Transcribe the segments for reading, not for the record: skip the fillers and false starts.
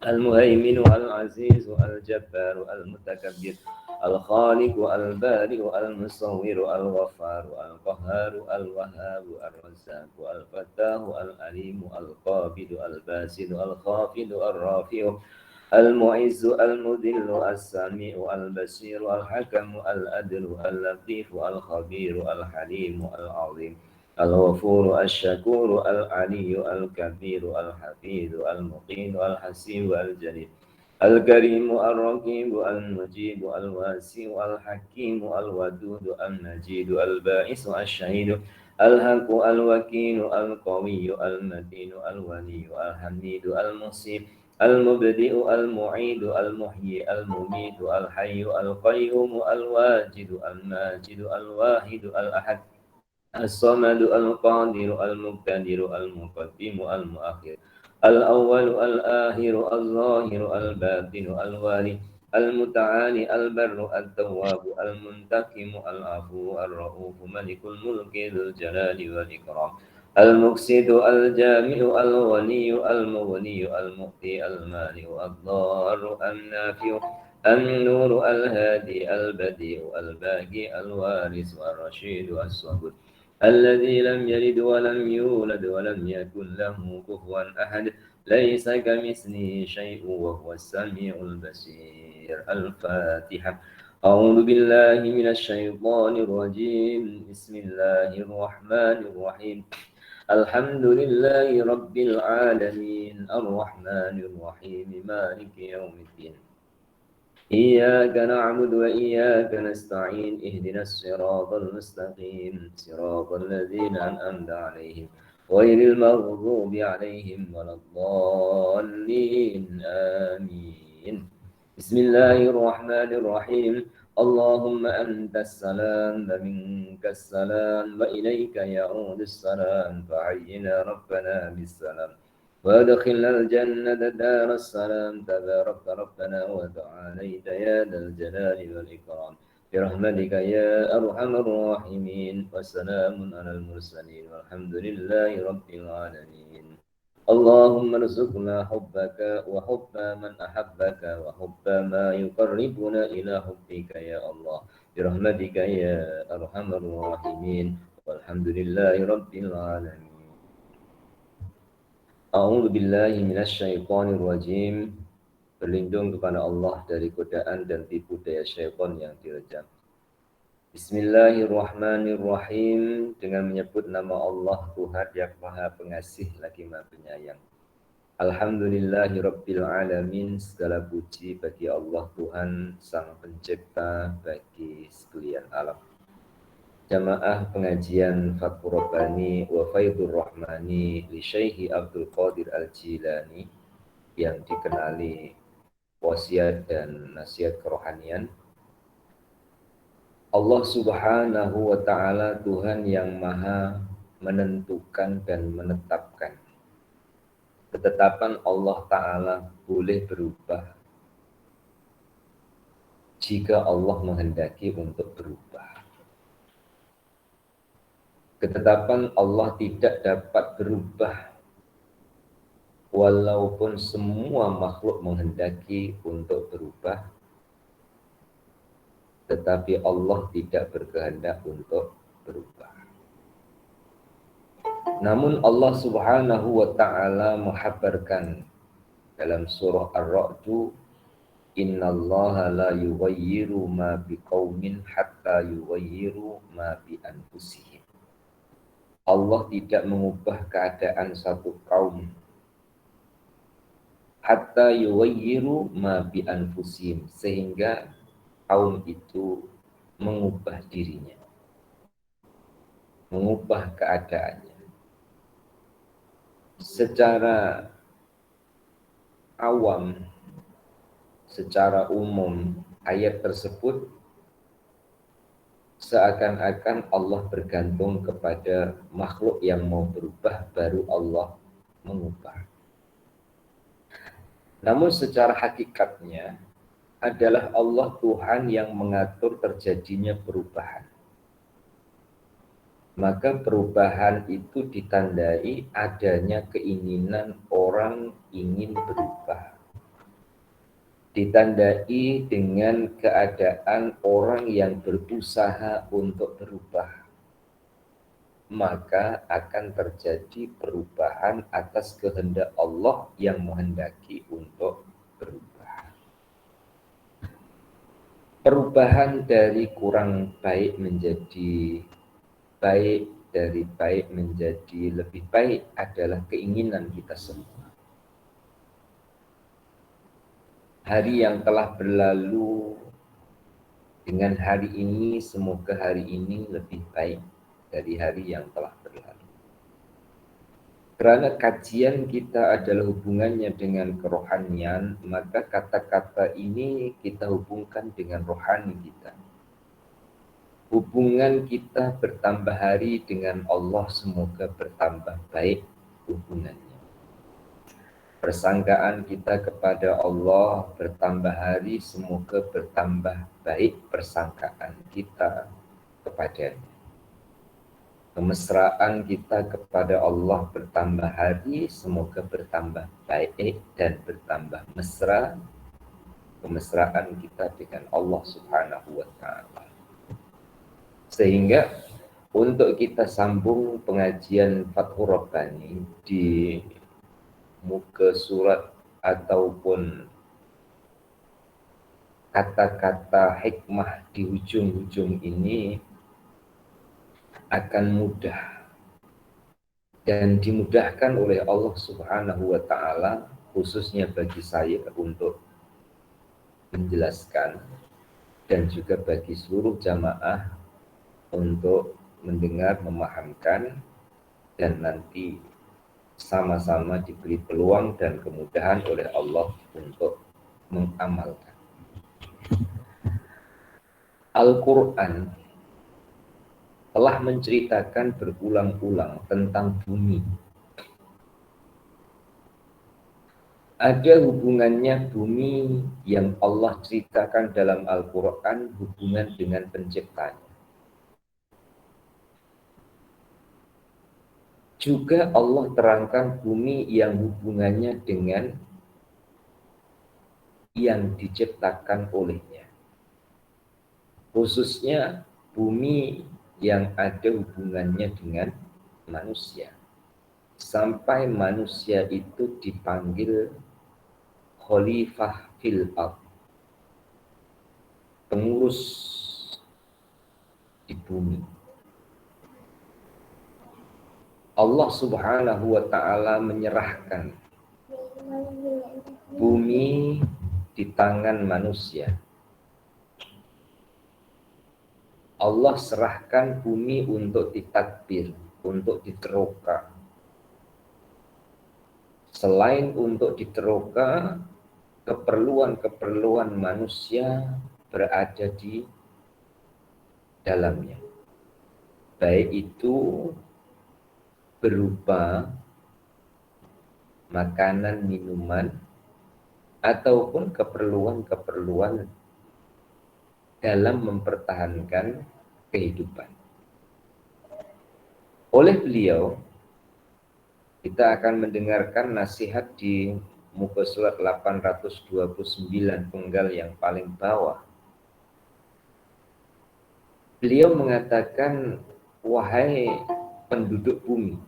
المهيمن العزيز الجبار المتكبر الخالق البارئ المصور الغفار القهار الوهاب الرزاق الفتاح العليم القابض الباسط الخافض الرافع المعز المذل السميع البصير الحكم العدل اللطيف الخبير الحليم العظيم الغفور الشكور العلي الكبير الحفيظ المقيم الحسيب الجليل الكريم الرقيب المجيب الواسع الحكيم الودود المجيد الباعث الشهيد الحق الوكيل القوي المتين الولي الحميد المصيب المبدئ المعيد المحيي المميت الحي القيوم الواجد الماجد الواحد الأحد الصمد القادر المقتدر المقدم المؤخر الأول الآخر الظاهر الباطن الوالي المتعالي البر التواب المنتقم العفو الرؤوف ملك الملك ذو الجلال والإكرام المقسط الجامع الغني المغني المؤتي المانع الضار النافع النور الهادي البديع الباقي الوارث الرشيد الصبر الذي لم يلد ولم يولد ولم يكن له كفوا أحد ليس كمثله شيء وهو السميع البصير الفاتحة أعوذ بالله من الشيطان الرجيم بسم الله الرحمن الرحيم الحمد لله رب العالمين الرحمن الرحيم مالك يوم الدين إياك نعبد وإياك نستعين اهدنا الصراط المستقيم صراط الذين أنعمت عليهم غير المغضوب عليهم ولا الضالين آمين بسم الله الرحمن الرحيم اللهم أنت السلام ومنك السلام وإليك يعود السلام فحينا ربنا بالسلام وادخلنا الجنة دار السلام تبارك ربنا وتعاليت يا ذا الجلال والإكرام برحمتك يا أرحم الراحمين وسلام على المرسلين والحمد لله رب العالمين اللهم ارزقنا حبك وحب من أحبك وحب ما يقربنا إلى حبك يا الله برحمتك يا أرحم الراحمين والحمد لله رب العالمين A'udzu billahi minasyaitonir rajim. Berlindung kepada Allah dari godaan dan tipu daya syaitan yang direjam. Bismillahirrahmanirrahim. Dengan menyebut nama Allah Tuhan yang Maha Pengasih lagi Maha Penyayang. Alhamdulillahirabbil alamin. Segala puji bagi Allah Tuhan Sang Pencipta bagi sekalian alam. Jamaah pengajian Fathur Rabbani wa Faidur Rahmani li Syekhi Abdul Qadir Al-Jilani yang dikenali wasiat dan nasihat kerohanian. Allah Subhanahu wa taala Tuhan yang Maha menentukan dan menetapkan. Ketetapan Allah taala boleh berubah jika Allah menghendaki untuk berubah. Ketetapan Allah tidak dapat berubah walaupun semua makhluk menghendaki untuk berubah, tetapi Allah tidak berkehendak untuk berubah. Namun Allah Subhanahu wa taala menghabarkan dalam surah Ar-Ra'd, innallaha la yughayyiru ma biqaumin hatta yughayyiru ma bi anfusihim. Allah tidak mengubah keadaan satu kaum hatta yughayyiru ma bi anfusihim, sehingga kaum itu mengubah dirinya, mengubah keadaannya. Secara awam, secara umum, ayat tersebut seakan-akan Allah bergantung kepada makhluk yang mau berubah, baru Allah mengubah. Namun secara hakikatnya adalah Allah Tuhan yang mengatur terjadinya perubahan. Maka perubahan itu ditandai adanya keinginan orang ingin berubah. ditandai dengan keadaan orang yang berusaha untuk berubah, maka akan terjadi perubahan atas kehendak Allah yang menghendaki untuk berubah. Perubahan dari kurang baik menjadi baik, dari baik menjadi lebih baik adalah keinginan kita semua. Hari yang telah berlalu dengan hari ini, semoga hari ini lebih baik dari hari yang telah berlalu. Karena kajian kita adalah hubungannya dengan kerohanian, maka kata-kata ini kita hubungkan dengan rohani kita. Hubungan kita bertambah hari dengan Allah, semoga bertambah baik hubungannya. Persangkaan kita kepada Allah bertambah hari, semoga bertambah baik persangkaan kita kepadanya. Kemesraan kita kepada Allah bertambah hari, semoga bertambah baik dan bertambah mesra kemesraan kita dengan Allah Subhanahu wa Ta'ala. Sehingga untuk kita sambung pengajian Fathur Rabbani di muka surat ataupun kata-kata hikmah di ujung-ujung ini akan mudah dan dimudahkan oleh Allah Subhanahu wa Ta'ala, khususnya bagi saya untuk menjelaskan dan juga bagi seluruh jamaah untuk mendengar, memahamkan, dan nanti sama-sama diberi peluang dan kemudahan oleh Allah untuk mengamalkan. Al-Quran telah menceritakan berulang-ulang tentang bumi. Ada hubungannya bumi yang Allah ceritakan dalam Al-Quran, hubungan dengan penciptanya. Juga Allah terangkan bumi yang hubungannya dengan yang diciptakan olehnya. Khususnya bumi yang ada hubungannya dengan manusia. Sampai manusia itu dipanggil Khalifah fil ardh, pengurus di bumi. Allah Subhanahu wa Ta'ala menyerahkan bumi di tangan manusia. Allah serahkan bumi untuk ditadbir, untuk diteroka. Selain untuk diteroka, keperluan-keperluan manusia berada di dalamnya. Baik itu berupa makanan, minuman, ataupun keperluan-keperluan dalam mempertahankan kehidupan. Oleh beliau, kita akan mendengarkan nasihat di muka surat 829 penggal yang paling bawah. Beliau mengatakan, wahai penduduk bumi.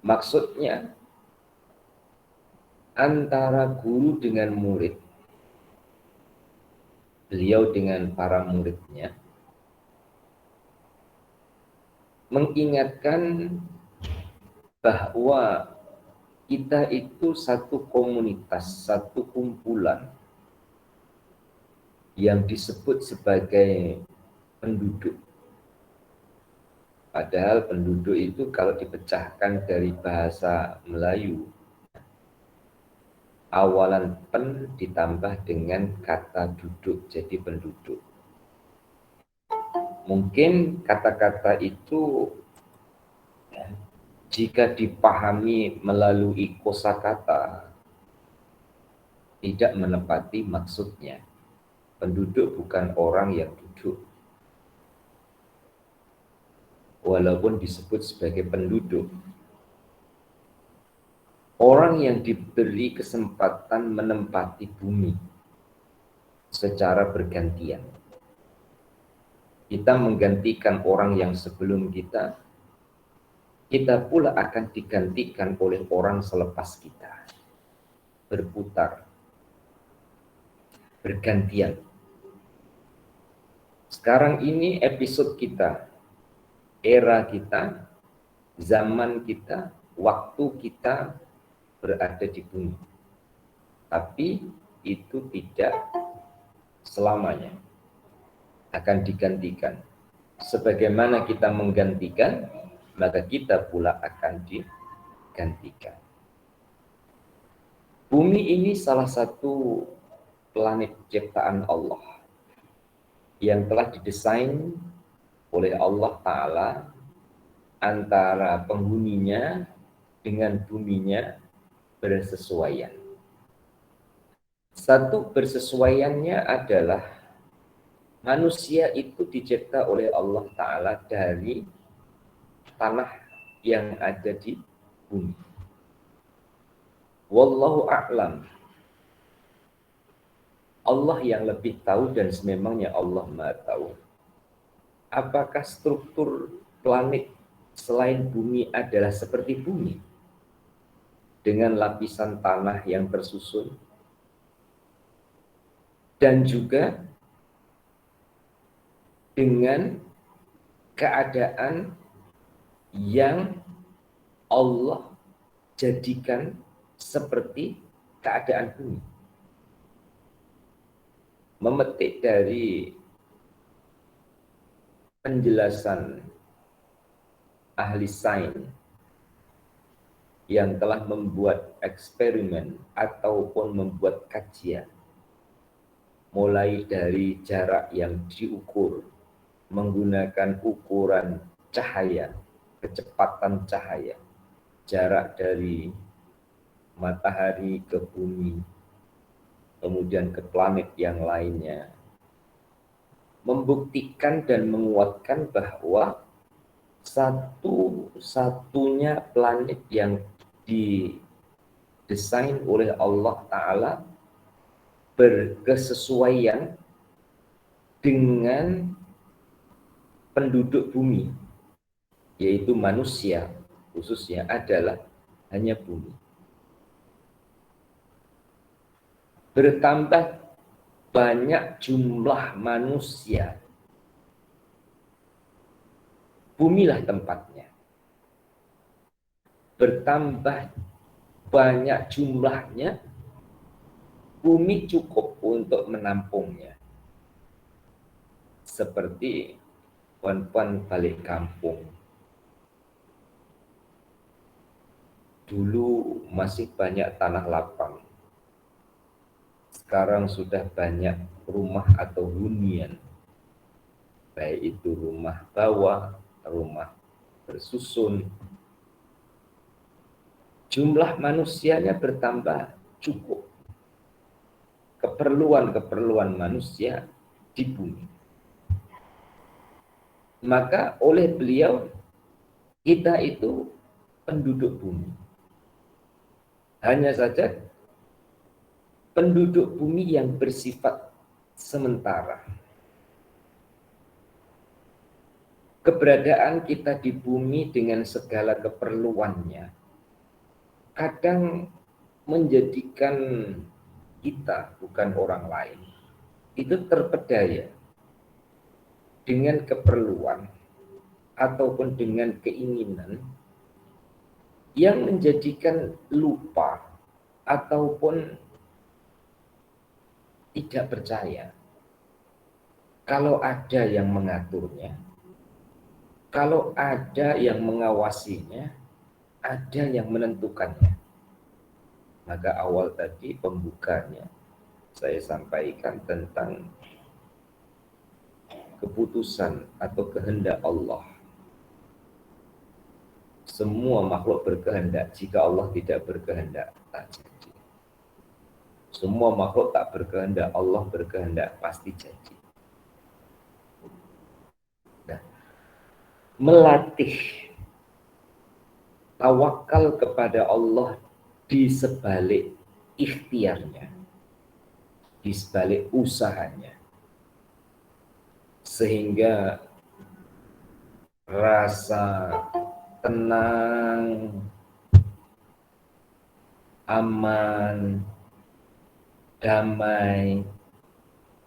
Maksudnya, antara guru dengan murid, beliau dengan para muridnya, mengingatkan bahwa kita itu satu komunitas, satu kumpulan yang disebut sebagai penduduk. Padahal penduduk itu kalau dipecahkan dari bahasa Melayu, awalan pen ditambah dengan kata duduk, jadi penduduk. Mungkin kata-kata itu jika dipahami melalui kosakata tidak menepati maksudnya. Penduduk bukan orang yang duduk, walaupun disebut sebagai penduduk. Orang yang diberi kesempatan menempati bumi secara bergantian. Kita menggantikan orang yang sebelum kita, kita pula akan digantikan oleh orang selepas kita. Berputar, bergantian. Sekarang ini episode kita, era kita, zaman kita, waktu kita berada di bumi. Tapi itu tidak selamanya, akan digantikan. Sebagaimana kita menggantikan, maka kita pula akan digantikan. Bumi ini salah satu planet ciptaan Allah yang telah didesain oleh Allah Ta'ala antara penghuninya dengan buminya bersesuaian. Satu bersesuaiannya adalah manusia itu dicipta oleh Allah Ta'ala dari tanah yang ada di bumi. Wallahu a'lam. Allah yang lebih tahu dan sememangnya Allah Maha tahu. Apakah struktur planet selain bumi adalah seperti bumi? Dengan lapisan tanah yang tersusun. Dan juga dengan keadaan yang Allah jadikan seperti keadaan bumi. Memetik dari penjelasan ahli sains yang telah membuat eksperimen ataupun membuat kajian, mulai dari jarak yang diukur menggunakan ukuran cahaya, kecepatan cahaya, jarak dari matahari ke bumi, kemudian ke planet yang lainnya, membuktikan dan menguatkan bahwa satu-satunya planet yang didesain oleh Allah Ta'ala berkesesuaian dengan penduduk bumi, yaitu manusia khususnya, adalah hanya bumi. Bertambah banyak jumlah manusia, bumilah tempatnya. Bertambah banyak jumlahnya, bumi cukup untuk menampungnya. Seperti puan-puan balik kampung. Dulu masih banyak tanah lapang. Sekarang sudah banyak rumah atau hunian. Baik itu rumah bawah, rumah bersusun. Jumlah manusianya bertambah cukup. Keperluan-keperluan manusia di bumi. Maka oleh beliau, kita itu penduduk bumi. Hanya saja penduduk bumi yang bersifat sementara. Keberadaan kita di bumi dengan segala keperluannya kadang menjadikan kita, bukan orang lain, itu terpedaya dengan keperluan ataupun dengan keinginan yang menjadikan lupa ataupun tidak percaya kalau ada yang mengaturnya, kalau ada yang mengawasinya, ada yang menentukannya. Maka awal tadi pembukanya saya sampaikan tentang keputusan atau kehendak Allah. Semua makhluk berkehendak, jika Allah tidak berkehendak, tak jadi. Semua makhluk tak berkehendak, Allah berkehendak, pasti jadi. Nah, melatih tawakal kepada Allah di sebalik ikhtiarnya, di sebalik usahanya, sehingga rasa tenang, aman, damai,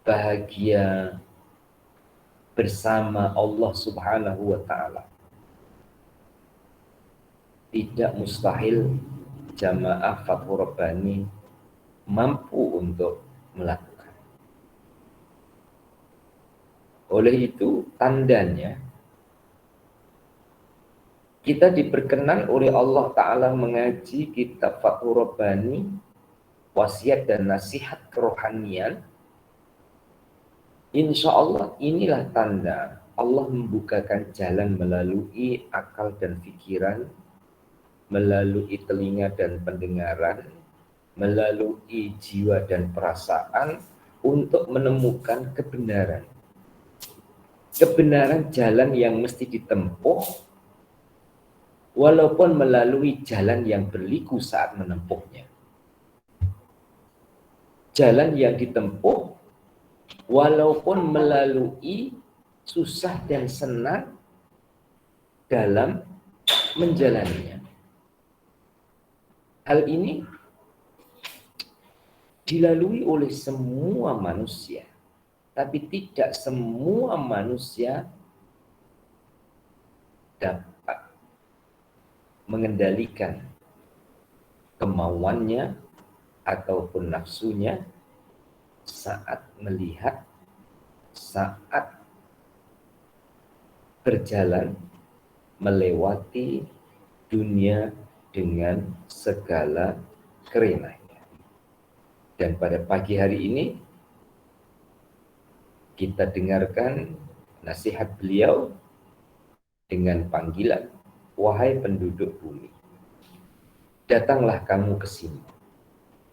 bahagia bersama Allah Subhanahu wa Ta'ala. Tidak mustahil jamaah Fathur Rabbani mampu untuk melakukan. Oleh itu, tandanya kita diperkenan oleh Allah Ta'ala mengaji kitab Fathur Rabbani, wasiat dan nasihat kerohanian. Insya Allah inilah tanda Allah membukakan jalan melalui akal dan pikiran, melalui telinga dan pendengaran, melalui jiwa dan perasaan untuk menemukan kebenaran. Kebenaran jalan yang mesti ditempuh walaupun melalui jalan yang berliku saat menempuhnya. Jalan yang ditempuh walaupun melalui susah dan senang dalam menjalaninya. Hal ini dilalui oleh semua manusia, tapi tidak semua manusia dapat mengendalikan kemauannya ataupun nafsunya saat melihat, saat berjalan melewati dunia dengan segala kerenahnya. Dan pada pagi hari ini kita dengarkan nasihat beliau dengan panggilan, wahai penduduk bumi, datanglah kamu ke sini.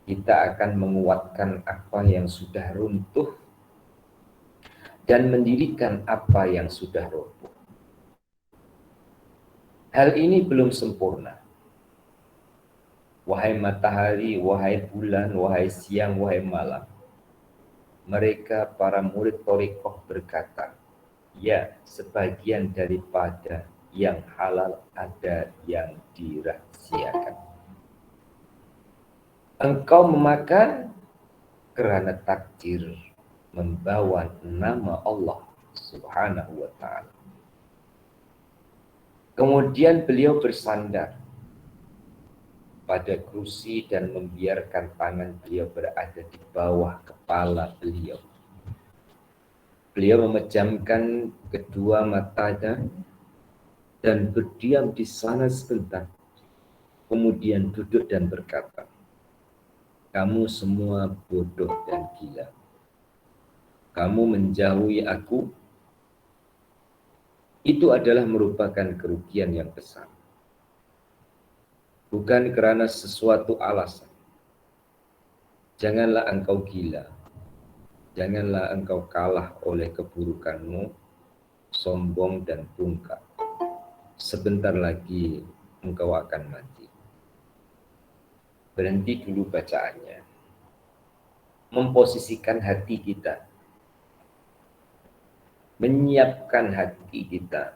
Kita akan menguatkan apa yang sudah runtuh dan mendirikan apa yang sudah roboh. Hal ini belum sempurna. Wahai matahari, wahai bulan, wahai siang, wahai malam. Mereka para murid thariqah berkata, ya, sebagian daripada yang halal ada yang dirahasiakan. Engkau memakan kerana takdir membawa nama Allah Subhanahu wa Ta'ala. Kemudian beliau bersandar pada kursi dan membiarkan tangan beliau berada di bawah kepala beliau. Beliau memejamkan kedua matanya dan berdiam di sana sebentar. Kemudian duduk dan berkata, kamu semua bodoh dan gila. Kamu menjauhi aku, itu adalah merupakan kerugian yang besar. Bukan kerana sesuatu alasan. Janganlah engkau gila. Janganlah engkau kalah oleh keburukanmu, sombong dan bungkam. Sebentar lagi engkau akan mati. Berhenti dulu bacaannya. Memposisikan hati kita. Menyiapkan hati kita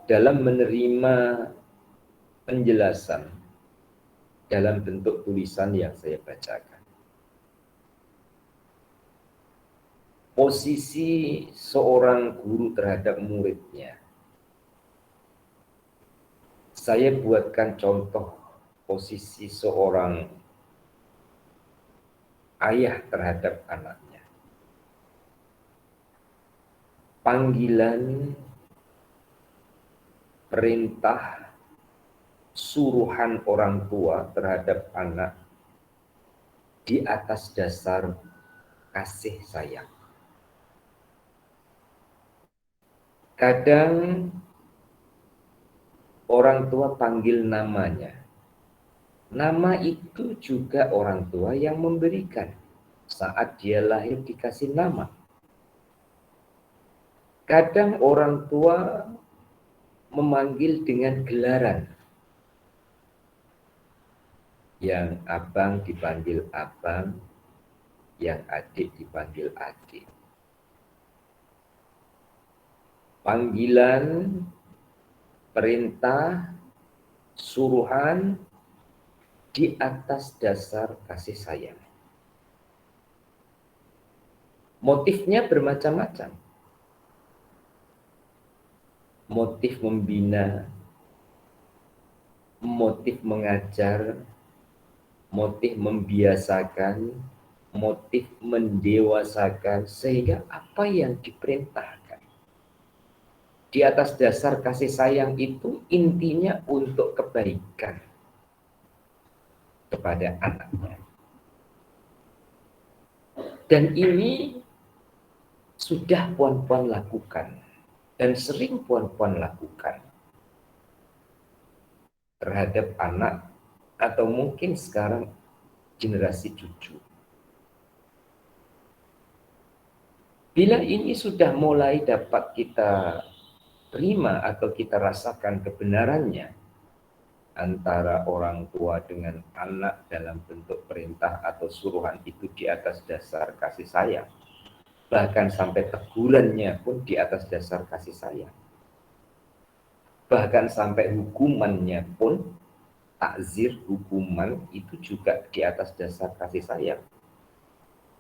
dalam menerima penjelasan dalam bentuk tulisan yang saya bacakan. Posisi seorang guru terhadap muridnya. Saya buatkan contoh posisi seorang ayah terhadap anaknya. Panggilan, perintah, suruhan orang tua terhadap anak di atas dasar kasih sayang. Kadang orang tua panggil namanya. Nama itu juga orang tua yang memberikan. Saat dia lahir dikasih nama. Kadang orang tua memanggil dengan gelaran. Yang abang dipanggil abang, yang adik dipanggil adik. Panggilan, perintah, suruhan di atas dasar kasih sayang. Motifnya bermacam-macam. Motif membina, motif mengajar, motif membiasakan, motif mendewasakan, sehingga apa yang diperintahkan di atas dasar kasih sayang itu intinya untuk kebaikan kepada anaknya. Dan ini sudah puan-puan lakukan dan sering puan-puan lakukan terhadap anak atau mungkin sekarang generasi cucu. Bila ini sudah mulai dapat kita terima atau kita rasakan kebenarannya antara orang tua dengan anak dalam bentuk perintah atau suruhan itu di atas dasar kasih sayang, bahkan sampai tegurannya pun di atas dasar kasih sayang, bahkan sampai hukumannya pun takzir, hukuman itu juga di atas dasar kasih sayang,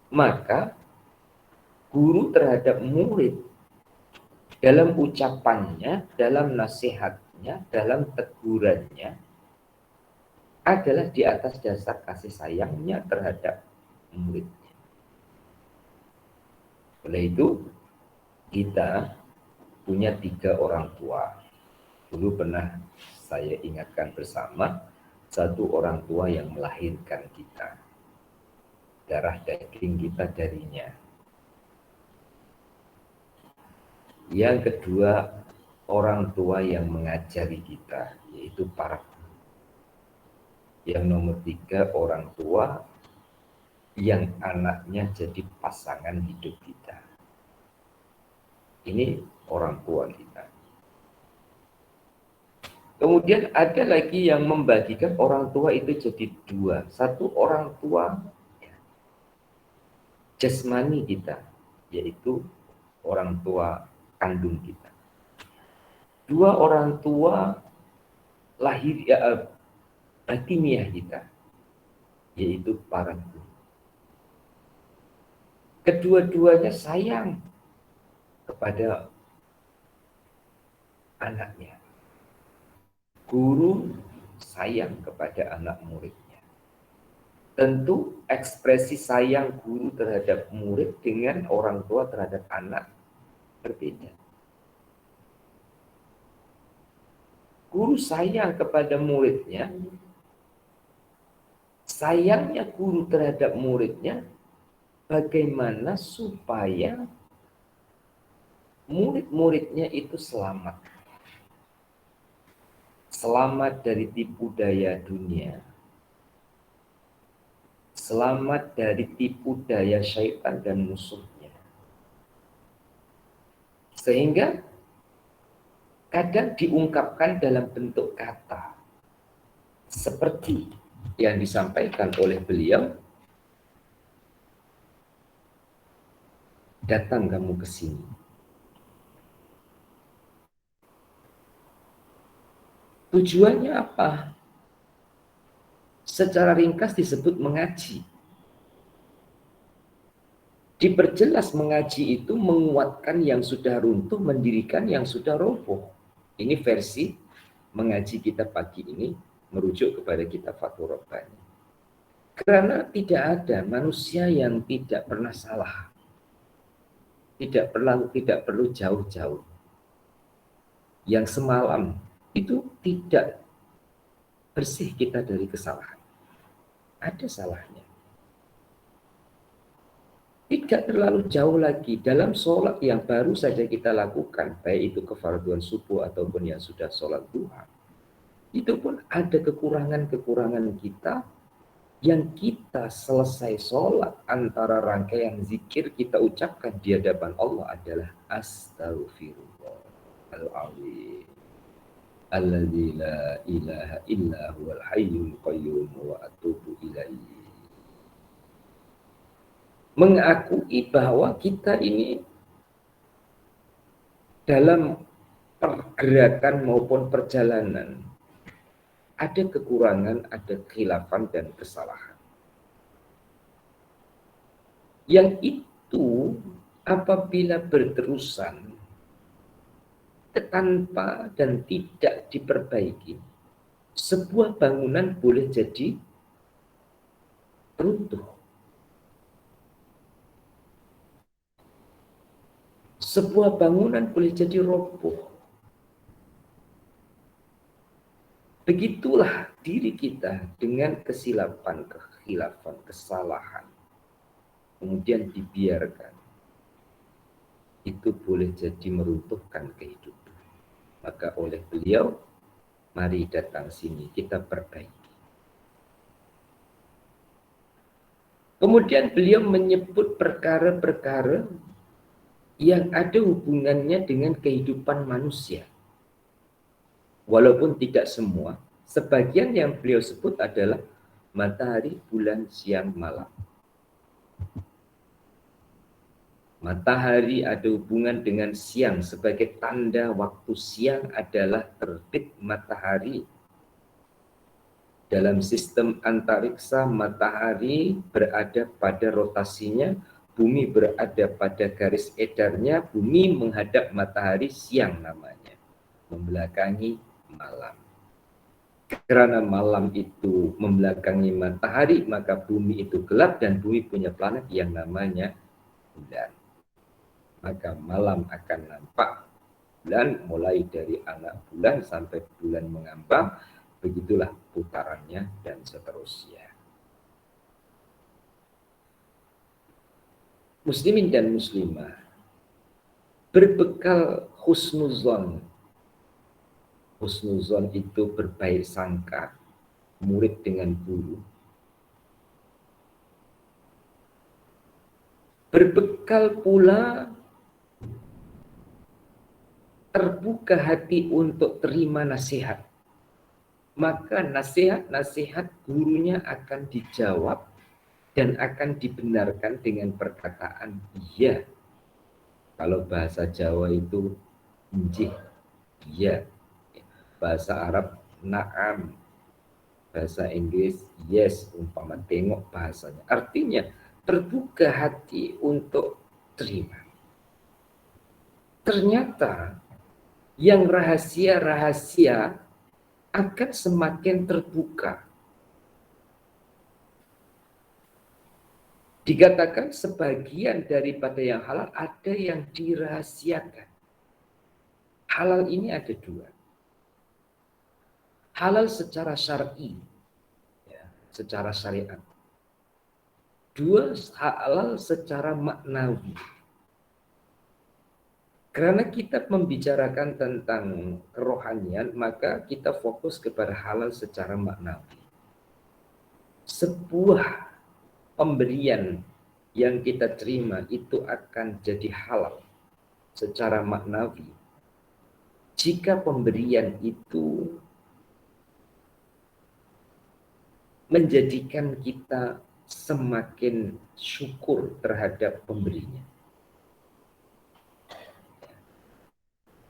maka guru terhadap murid dalam ucapannya, dalam nasihatnya, dalam tegurannya adalah di atas dasar kasih sayangnya terhadap muridnya. Oleh itu, kita punya 3 orang tua. Dulu pernah saya ingatkan bersama, 1 orang tua yang melahirkan kita. Darah daging kita darinya. Yang kedua, orang tua yang mengajari kita, yaitu para guru. Yang nomor 3, orang tua yang anaknya jadi pasangan hidup kita. Ini orang tua kita. Kemudian ada lagi yang membagikan orang tua itu jadi 2. 1 orang tua jasmani kita, yaitu orang tua kandung kita. 2 orang tua lahir batiniah kita, yaitu para guru. Kedua-duanya sayang kepada anaknya. Guru sayang kepada anak muridnya. Tentu ekspresi sayang guru terhadap murid dengan orang tua terhadap anak berbeda. Guru sayang kepada muridnya, sayangnya guru terhadap muridnya bagaimana supaya murid-muridnya itu selamat. Selamat dari tipu daya dunia. Selamat dari tipu daya syaitan dan musuhnya. Sehingga kadang diungkapkan dalam bentuk kata. Seperti yang disampaikan oleh beliau, datang kamu ke sini. Tujuannya apa? Secara ringkas disebut mengaji. Diperjelas mengaji itu menguatkan yang sudah runtuh, mendirikan yang sudah roboh. Ini versi mengaji kita pagi ini merujuk kepada kitab Fathur Rabbani. Karena tidak ada manusia yang tidak pernah salah. Tidak perlu jauh-jauh. Yang semalam itu tidak bersih kita dari kesalahan. Ada salahnya. Tidak terlalu jauh lagi dalam sholat yang baru saja kita lakukan, baik itu kefarduan subuh ataupun yang sudah sholat duha, itu pun ada kekurangan-kekurangan kita yang kita selesai sholat antara rangkaian zikir kita ucapkan di hadapan Allah adalah Astaghfirullahaladzim, alladzi la ilaha illa huwal hayyul qayyum wa atubu ilaihi. Mengakui bahwa kita ini dalam pergerakan maupun perjalanan ada kekurangan, ada khilafan dan kesalahan. Yang itu apabila berterusan tanpa dan tidak diperbaiki, sebuah bangunan boleh jadi runtuh. Sebuah bangunan boleh jadi roboh. Begitulah diri kita dengan kesilapan, kekhilafan, kesalahan. Kemudian dibiarkan. Itu boleh jadi meruntuhkan kehidupan. Maka oleh beliau, mari datang sini, kita perbaiki. Kemudian beliau menyebut perkara-perkara yang ada hubungannya dengan kehidupan manusia. Walaupun tidak semua, sebagian yang beliau sebut adalah matahari, bulan, siang, malam. Matahari ada hubungan dengan siang sebagai tanda waktu siang adalah terbit matahari. Dalam sistem antariksa, matahari berada pada rotasinya, bumi berada pada garis edarnya, bumi menghadap matahari, siang namanya, membelakangi malam. Karena malam itu membelakangi matahari, maka bumi itu gelap dan bumi punya planet yang namanya bulan. Maka malam akan nampak bulan mulai dari anak bulan sampai bulan mengambang, begitulah putarannya dan seterusnya. Muslimin dan muslimah, berbekal husnuzon. Husnuzon itu berbaik sangka, murid dengan guru. Berbekal pula terbuka hati untuk terima nasihat. Maka nasihat-nasihat gurunya akan dijawab dan akan dibenarkan dengan perkataan iya. Kalau bahasa Jawa itu injih, iya. Bahasa Arab na'am, bahasa Inggris yes, umpama tengok bahasanya. Artinya terbuka hati untuk terima. Ternyata yang rahasia-rahasia akan semakin terbuka. Dikatakan sebagian daripada yang halal ada yang dirahasiakan. Halal ini ada dua. Halal secara syar'i, ya, secara syariat. Dua, halal secara maknawi. Karena kita membicarakan tentang kerohanian, maka kita fokus kepada halal secara maknawi. Sebuah pemberian yang kita terima itu akan jadi halal secara maknawi jika pemberian itu menjadikan kita semakin syukur terhadap pemberinya,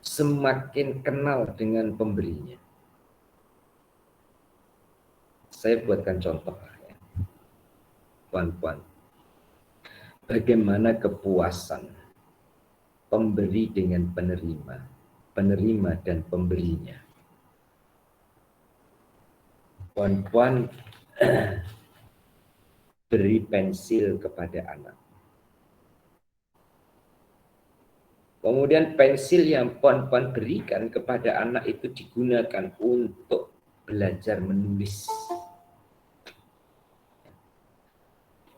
semakin kenal dengan pemberinya. Saya buatkan contoh, ya. Puan-puan, bagaimana kepuasan pemberi dengan penerima, penerima dan pemberinya. Puan-puan beri pensil kepada anak. Kemudian pensil yang puan-puan berikan kepada anak itu digunakan untuk belajar menulis.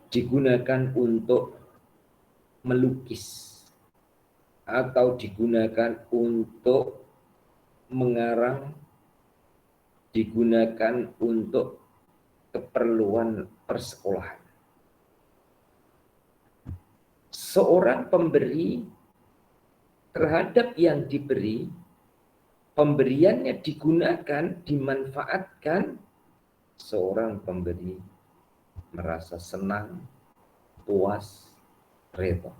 Digunakan untuk melukis. Atau digunakan untuk mengarang, digunakan untuk keperluan persekolahan. Seorang pemberi terhadap yang diberi pemberiannya digunakan, dimanfaatkan, seorang pemberi merasa senang, puas, redha.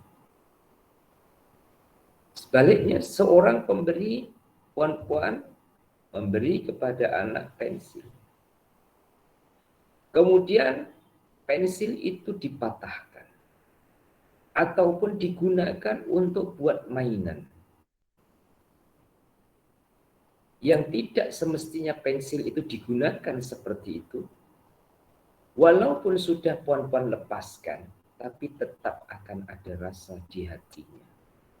Sebaliknya seorang pemberi, puan-puan, memberi kepada anak pensil. Kemudian pensil itu dipatahkan ataupun digunakan untuk buat mainan. Yang tidak semestinya pensil itu digunakan seperti itu. Walaupun sudah puan-puan lepaskan, tapi tetap akan ada rasa di hatinya.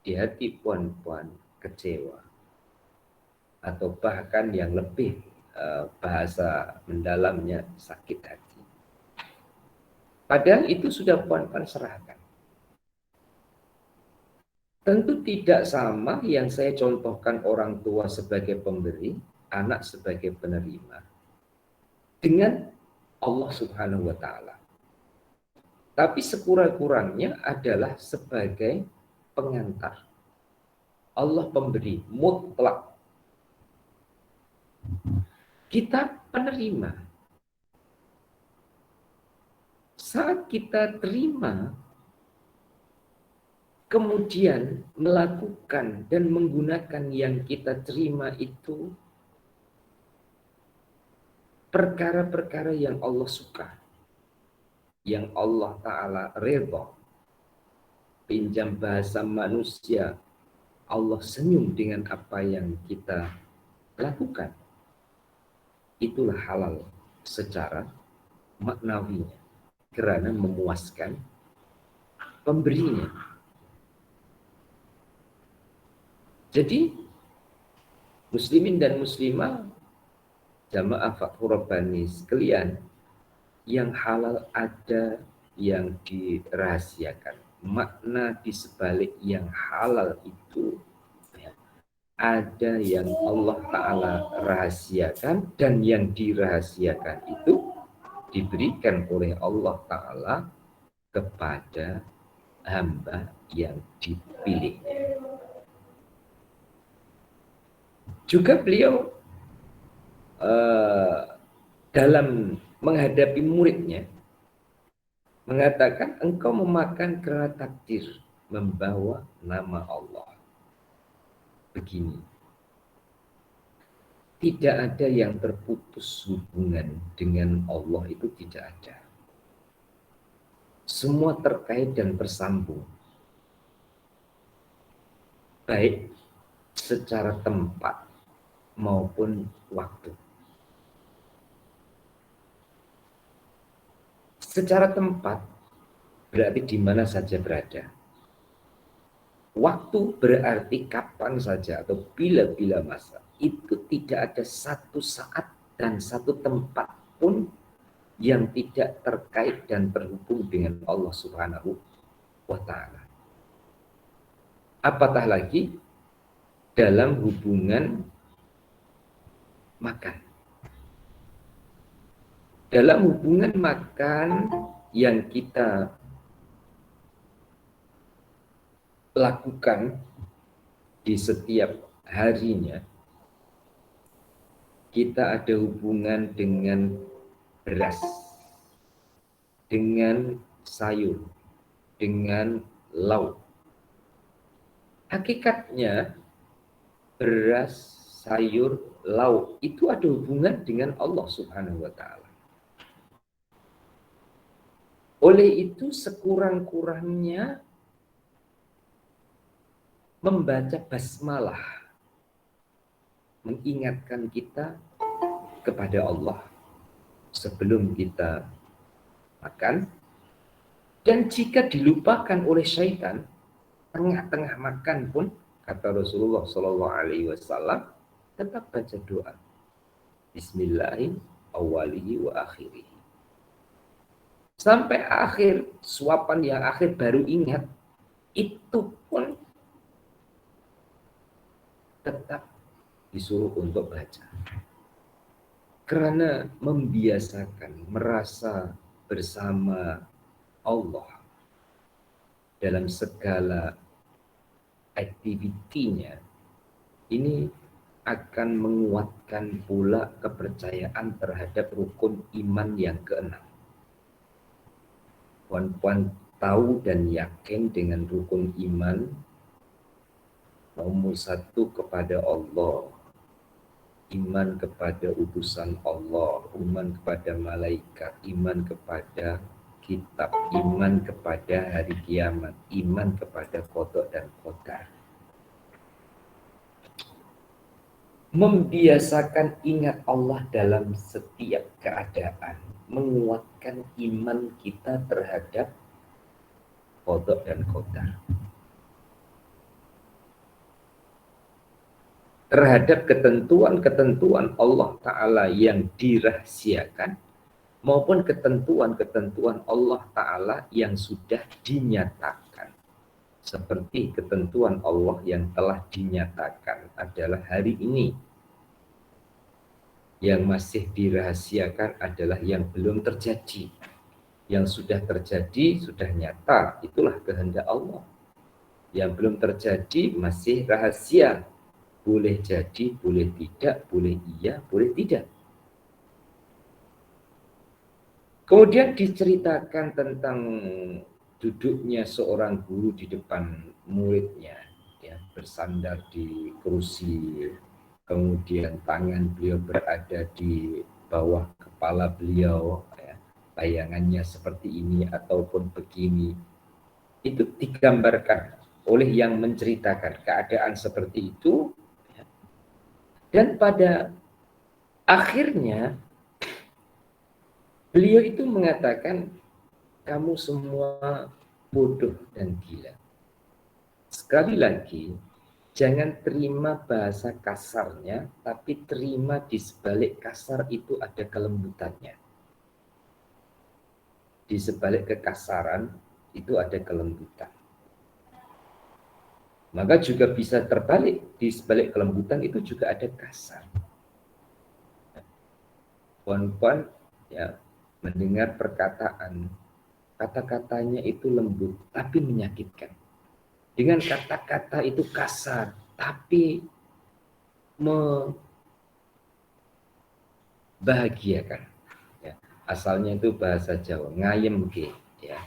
Di hati puan-puan kecewa. Atau bahkan yang lebih bahasa mendalamnya sakit hati. Padahal itu sudah puan-puan serahkan. Tentu tidak sama yang saya contohkan orang tua sebagai pemberi, anak sebagai penerima, dengan Allah Subhanahu wa Ta'ala. Tapi sekurang-kurangnya adalah sebagai pengantar. Allah pemberi mutlak. Kita penerima. Saat kita terima, kemudian melakukan dan menggunakan yang kita terima itu perkara-perkara yang Allah suka, yang Allah Ta'ala redha. Pinjam bahasa manusia, Allah senyum dengan apa yang kita lakukan. Itulah halal secara maknawinya, karena memuaskan pemberinya. Jadi muslimin dan muslimah, jamaah Fathur Rabbani sekalian, yang halal ada yang dirahasiakan. Makna di sebalik yang halal itu ada yang Allah Ta'ala rahasiakan, dan yang dirahasiakan itu diberikan oleh Allah Ta'ala kepada hamba yang dipilih. Juga beliau dalam menghadapi muridnya mengatakan, engkau memakan kera takdir, membawa nama Allah. Begini, tidak ada yang terputus hubungan dengan Allah, itu tidak ada. Semua terkait dan bersambung, baik secara tempat maupun waktu. Secara tempat berarti di mana saja berada. Waktu berarti kapan saja atau bila-bila masa. Itu tidak ada satu saat dan satu tempat pun yang tidak terkait dan terhubung dengan Allah Subhanahu wa Ta'ala. Apatah lagi dalam hubungan makan. Dalam hubungan makan yang kita lakukan di setiap harinya, kita ada hubungan dengan beras, dengan sayur, dengan lauk. Hakikatnya beras, sayur, lauk itu ada hubungan dengan Allah Subhanahu wa Ta'ala. Oleh itu sekurang-kurangnya membaca basmalah mengingatkan kita kepada Allah sebelum kita makan. Dan jika dilupakan oleh syaitan tengah-tengah makan pun, kata Rasulullah SAW, tetap baca doa Bismillahirrahmanirrahim awalihi wa akhirihi. Sampai akhir, suapan yang akhir baru ingat, itu pun tetap disuruh untuk baca. Karena membiasakan merasa bersama Allah dalam segala aktivitinya, ini akan menguatkan pula kepercayaan terhadap rukun iman yang keenam. Puan-puan tahu dan yakin dengan rukun iman nomor satu kepada Allah, iman kepada utusan Allah, iman kepada malaikat, iman kepada kitab, iman kepada hari kiamat, iman kepada qada dan qadar. Membiasakan ingat Allah dalam setiap keadaan, menguatkan iman kita terhadap qada dan qadar. Terhadap ketentuan-ketentuan Allah Ta'ala yang dirahasiakan maupun ketentuan-ketentuan Allah Ta'ala yang sudah dinyatakan. Seperti ketentuan Allah yang telah dinyatakan adalah hari ini. Yang masih dirahasiakan adalah yang belum terjadi. Yang sudah terjadi, sudah nyata, itulah kehendak Allah. Yang belum terjadi masih rahasia. Boleh jadi, boleh tidak, boleh iya, boleh tidak. Kemudian diceritakan tentang duduknya seorang guru di depan muridnya, ya, bersandar di kursi, kemudian tangan beliau berada di bawah kepala beliau, ya, bayangannya seperti ini ataupun begini. Itu digambarkan oleh yang menceritakan keadaan seperti itu. Dan pada akhirnya beliau itu mengatakan, kamu semua bodoh dan gila. Sekali lagi, jangan terima bahasa kasarnya, tapi terima di sebalik kasar itu ada kelembutannya. Di sebalik kekasaran itu ada kelembutan. Maka juga bisa terbalik, di sebalik kelembutan itu juga ada kasar. Puan-puan ya mendengar perkataan, kata-katanya itu lembut tapi menyakitkan. Dengan kata-kata itu kasar tapi membahagiakan. Ya, asalnya itu bahasa Jawa, ngayem ge, ya.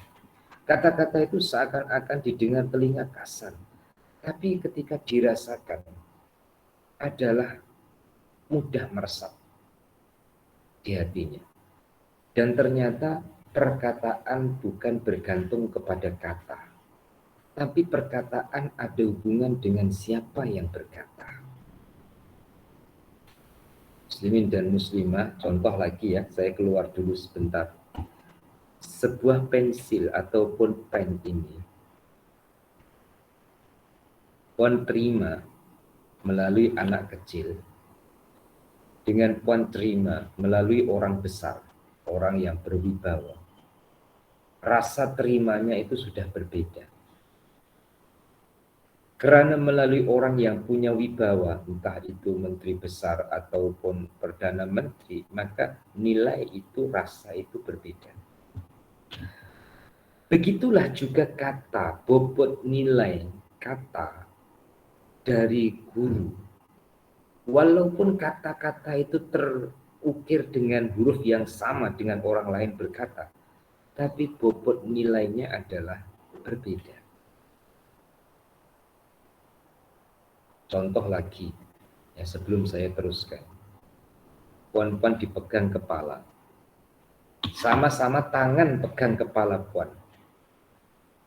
Kata-kata itu seakan-akan didengar telinga kasar, tapi ketika dirasakan adalah mudah meresap di hatinya. Dan ternyata perkataan bukan bergantung kepada kata, tapi perkataan ada hubungan dengan siapa yang berkata. Muslimin dan muslimah, contoh lagi ya, saya keluar dulu sebentar. Sebuah pensil ataupun pen ini puan terima melalui anak kecil, dengan puan terima melalui orang besar, orang yang berwibawa. Rasa terimanya itu sudah berbeda. Karena melalui orang yang punya wibawa, entah itu menteri besar ataupun perdana menteri, maka nilai itu, rasa itu berbeda. Begitulah juga kata, bobot nilai kata dari guru. Walaupun kata-kata itu terukir dengan huruf yang sama dengan orang lain berkata, tapi bobot nilainya adalah berbeda. Contoh lagi, ya sebelum saya teruskan. Puan-puan dipegang kepala. Sama-sama tangan pegang kepala puan.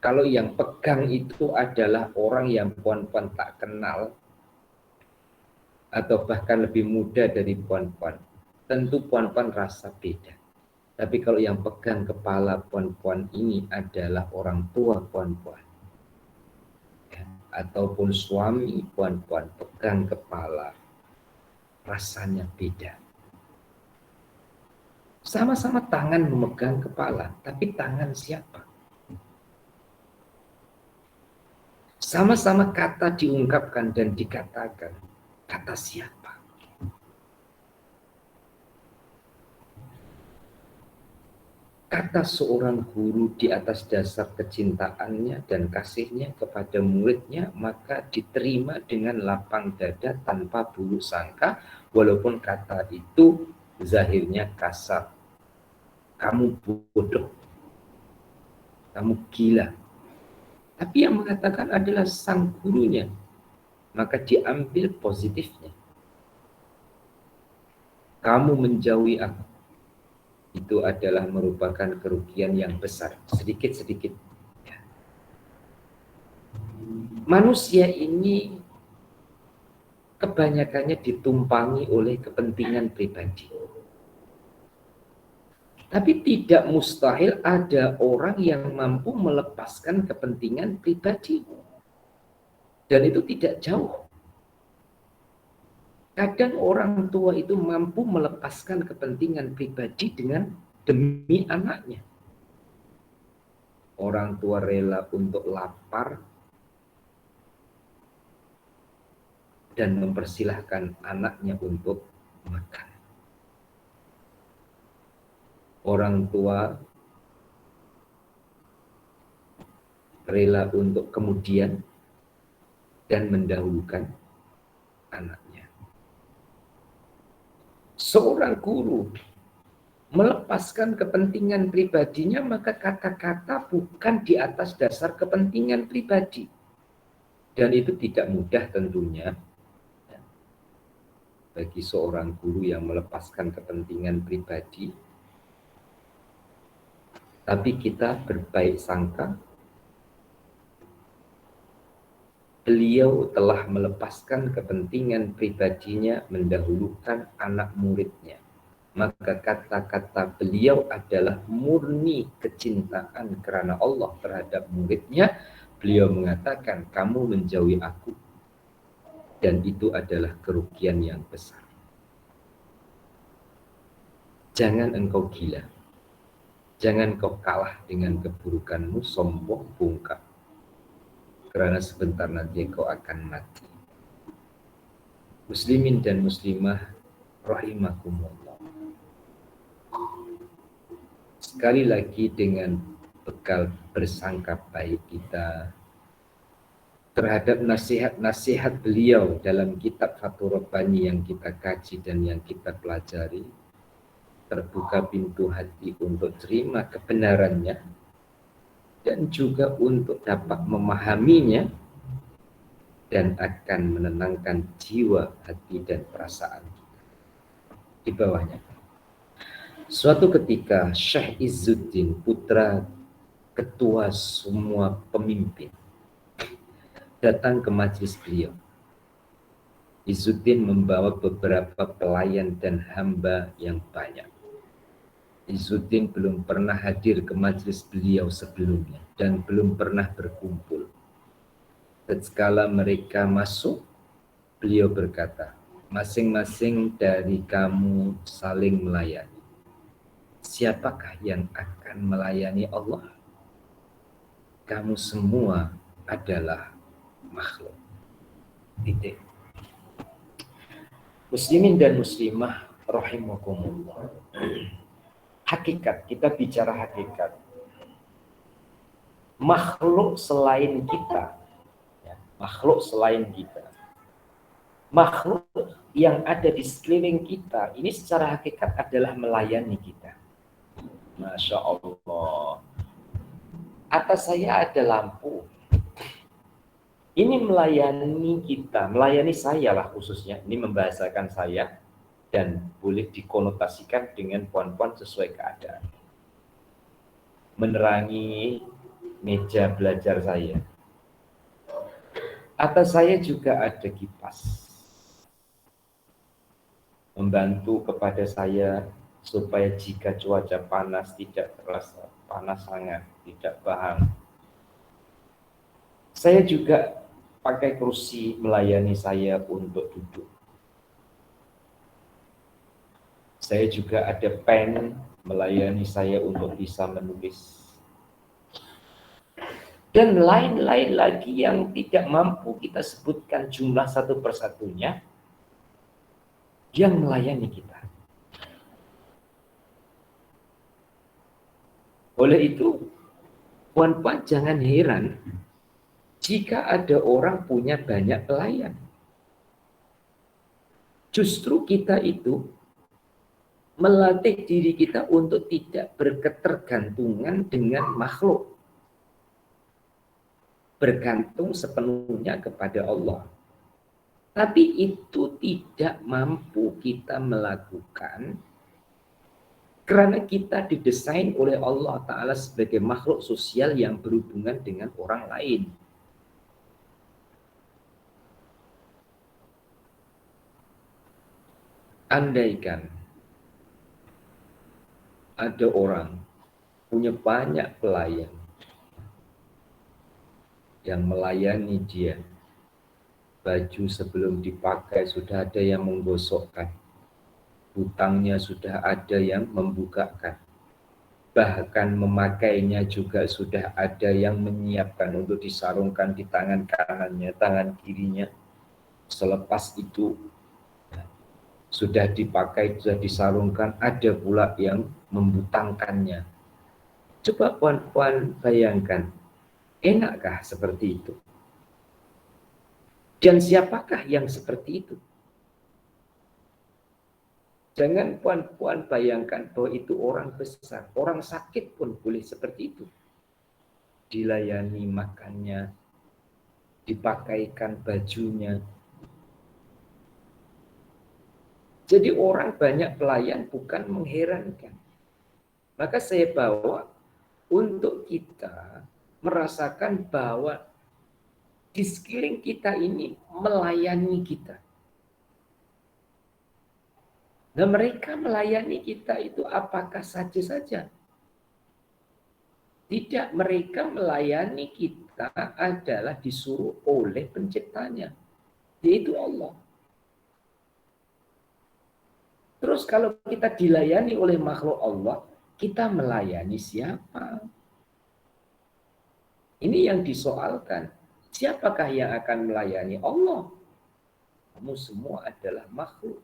Kalau yang pegang itu adalah orang yang puan-puan tak kenal, atau bahkan lebih muda dari puan-puan, tentu puan-puan rasa beda. Tapi kalau yang pegang kepala puan-puan ini adalah orang tua puan-puan, ataupun suami puan-puan pegang kepala, rasanya beda. Sama-sama tangan memegang kepala, tapi tangan siapa? Sama-sama kata diungkapkan dan dikatakan, kata siapa? kata seorang guru di atas dasar kecintaannya dan kasihnya kepada muridnya, maka diterima dengan lapang dada tanpa buruk sangka, walaupun kata itu zahirnya kasar. Kamu bodoh, kamu gila. Tapi yang mengatakan adalah sang gurunya, maka diambil positifnya. Kamu menjauhi aku, itu adalah merupakan kerugian yang besar, sedikit-sedikit. Manusia ini kebanyakannya ditumpangi oleh kepentingan pribadi. Tapi tidak mustahil ada orang yang mampu melepaskan kepentingan pribadi. Dan itu tidak jauh. Kadang orang tua itu mampu melepaskan kepentingan pribadi dengan demi anaknya. Orang tua rela untuk lapar dan mempersilahkan anaknya untuk makan. Orang tua rela untuk kemudian dan mendahulukan anaknya. Seorang guru melepaskan kepentingan pribadinya, maka kata-kata bukan di atas dasar kepentingan pribadi. Dan itu tidak mudah tentunya bagi seorang guru yang melepaskan kepentingan pribadi. Tapi kita berbaik sangka, beliau telah melepaskan kepentingan pribadinya mendahulukan anak muridnya. Maka kata-kata beliau adalah murni kecintaan karena Allah terhadap muridnya. Beliau mengatakan, kamu menjauhi aku, dan itu adalah kerugian yang besar. Jangan engkau gila. Jangan kau kalah dengan keburukanmu, sombong, bungkam. Karena sebentar nanti kau akan mati. Muslimin dan muslimah rahimakumullah. Sekali lagi dengan bekal bersangka baik kita terhadap nasihat-nasihat beliau dalam kitab Fathur Rabbani yang kita kaji dan yang kita pelajari, terbuka pintu hati untuk terima kebenarannya dan juga untuk dapat memahaminya dan akan menenangkan jiwa, hati, dan perasaan kita. Di bawahnya, suatu ketika Syekh Izzuddin, putra ketua semua pemimpin, datang ke majelis beliau. Izzuddin membawa beberapa pelayan dan hamba yang banyak. Izzuddin belum pernah hadir ke majelis beliau sebelumnya dan belum pernah berkumpul. Tatkala mereka masuk, beliau berkata, masing-masing dari kamu saling melayani. Siapakah yang akan melayani Allah? Kamu semua adalah makhluk. Titik. Muslimin dan muslimah rahimakumullah. Hakikat, kita bicara hakikat. Makhluk selain kita, ya, makhluk selain kita, makhluk yang ada di sekeliling kita, ini secara hakikat adalah melayani kita. Masya Allah. Atas saya ada lampu. Ini melayani kita, melayani saya lah khususnya. Ini membahasakan saya. Dan boleh dikonotasikan dengan puan-puan sesuai keadaan. Menerangi meja belajar saya. Atas saya juga ada kipas. Membantu kepada saya supaya jika cuaca panas tidak terasa panas sangat, tidak paham. Saya juga pakai kursi melayani saya untuk duduk. Saya juga ada pen melayani saya untuk bisa menulis. Dan lain-lain lagi yang tidak mampu kita sebutkan jumlah satu persatunya yang melayani kita. Oleh itu, puan-puan jangan heran jika ada orang punya banyak pelayan. Justru kita itu melatih diri kita untuk tidak berketergantungan dengan makhluk. Bergantung sepenuhnya kepada Allah. Tapi itu tidak mampu kita melakukan karena kita didesain oleh Allah Ta'ala sebagai makhluk sosial yang berhubungan dengan orang lain. Andaikan ada orang punya banyak pelayan yang melayani dia, baju sebelum dipakai sudah ada yang menggosokkan, hutangnya sudah ada yang membukakan, bahkan memakainya juga sudah ada yang menyiapkan untuk disarungkan di tangan kanannya, tangan kirinya. Selepas itu sudah dipakai, sudah disarungkan, ada pula yang membutangkannya. Coba puan-puan bayangkan, enakkah seperti itu? Dan siapakah yang seperti itu? Jangan puan-puan bayangkan bahwa itu orang besar. Orang sakit pun boleh seperti itu. Dilayani makannya, dipakaikan bajunya. Jadi orang banyak pelayan bukan mengherankan. Maka saya bawa untuk kita merasakan bahwa di sekeliling kita ini melayani kita. Nah, mereka melayani kita itu apakah saja? Tidak, mereka melayani kita adalah disuruh oleh penciptanya, yaitu Allah. Terus kalau kita dilayani oleh makhluk Allah, kita melayani siapa? Ini yang disoalkan. Siapakah yang akan melayani Allah? Kamu semua adalah makhluk.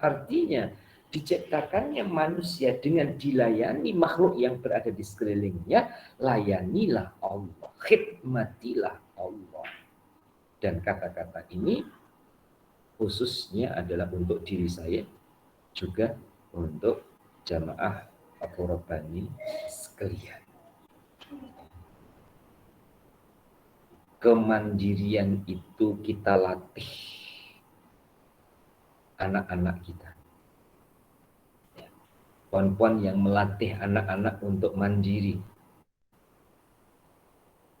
Artinya, diciptakannya manusia dengan dilayani makhluk yang berada di sekelilingnya, layanilah Allah, khidmatilah Allah. Dan kata-kata ini khususnya adalah untuk diri saya, juga untuk jamaah Al-Qur'ani sekalian. Kemandirian itu kita latih anak-anak kita. Puan-puan yang melatih anak-anak untuk mandiri.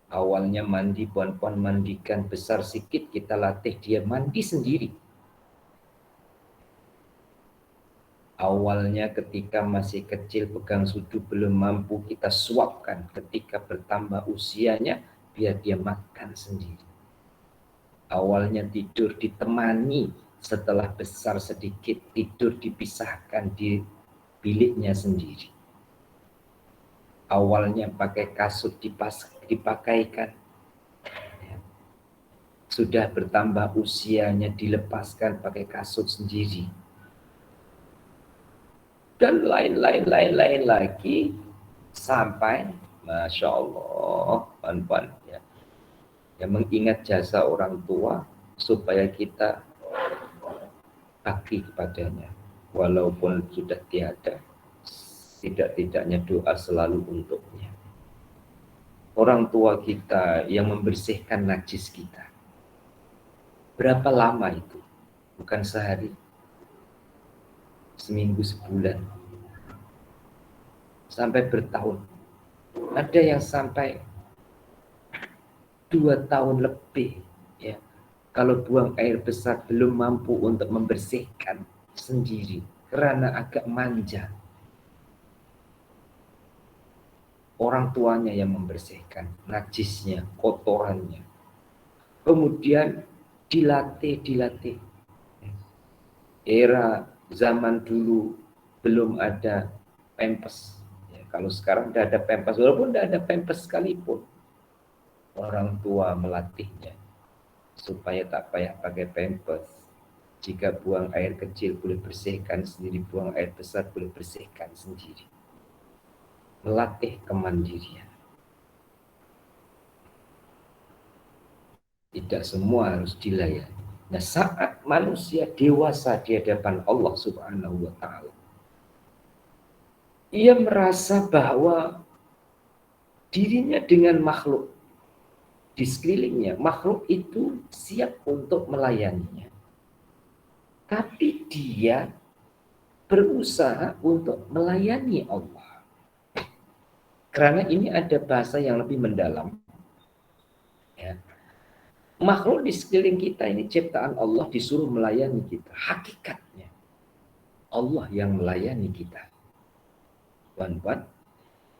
Awalnya mandi, puan-puan mandikan besar sikit, kita latih dia mandi sendiri. Awalnya ketika masih kecil pegang sudu belum mampu, kita suapkan. Ketika bertambah usianya, biar dia makan sendiri. Awalnya tidur ditemani, setelah besar sedikit tidur dipisahkan di biliknya sendiri. Awalnya pakai kasut dipakaikan. Sudah bertambah usianya dilepaskan pakai kasut sendiri. Dan lain-lain lagi sampai Masya Allah puan-puan ya, yang mengingat jasa orang tua supaya kita bakti kepadanya walaupun sudah tiada, tidak-tidaknya doa selalu untuknya. Orang tua kita yang membersihkan najis kita, berapa lama itu? Bukan sehari, seminggu, sebulan, sampai bertahun. Ada yang sampai 2 tahun lebih ya. Kalau buang air besar belum mampu untuk membersihkan sendiri karena agak manja. Orang tuanya yang membersihkan najisnya, kotorannya. Kemudian dilatih. Era zaman dulu belum ada pampers. Ya, kalau sekarang udah ada pampers, walaupun udah ada pampers sekalipun, orang tua melatihnya supaya tak payah pakai pampers. Jika buang air kecil boleh bersihkan sendiri, buang air besar boleh bersihkan sendiri. melatih kemandirian. Tidak semua harus dilayani. Nah, saat manusia dewasa di hadapan Allah Subhanahu wa taala, ia merasa bahwa dirinya dengan makhluk di sekelilingnya, makhluk itu siap untuk melayaninya. Tapi dia berusaha untuk melayani Allah. Karena ini ada bahasa yang lebih mendalam. Ya. Makhluk di sekeliling kita ini ciptaan Allah disuruh melayani kita. Hakikatnya Allah yang melayani kita. Tuan-tuan,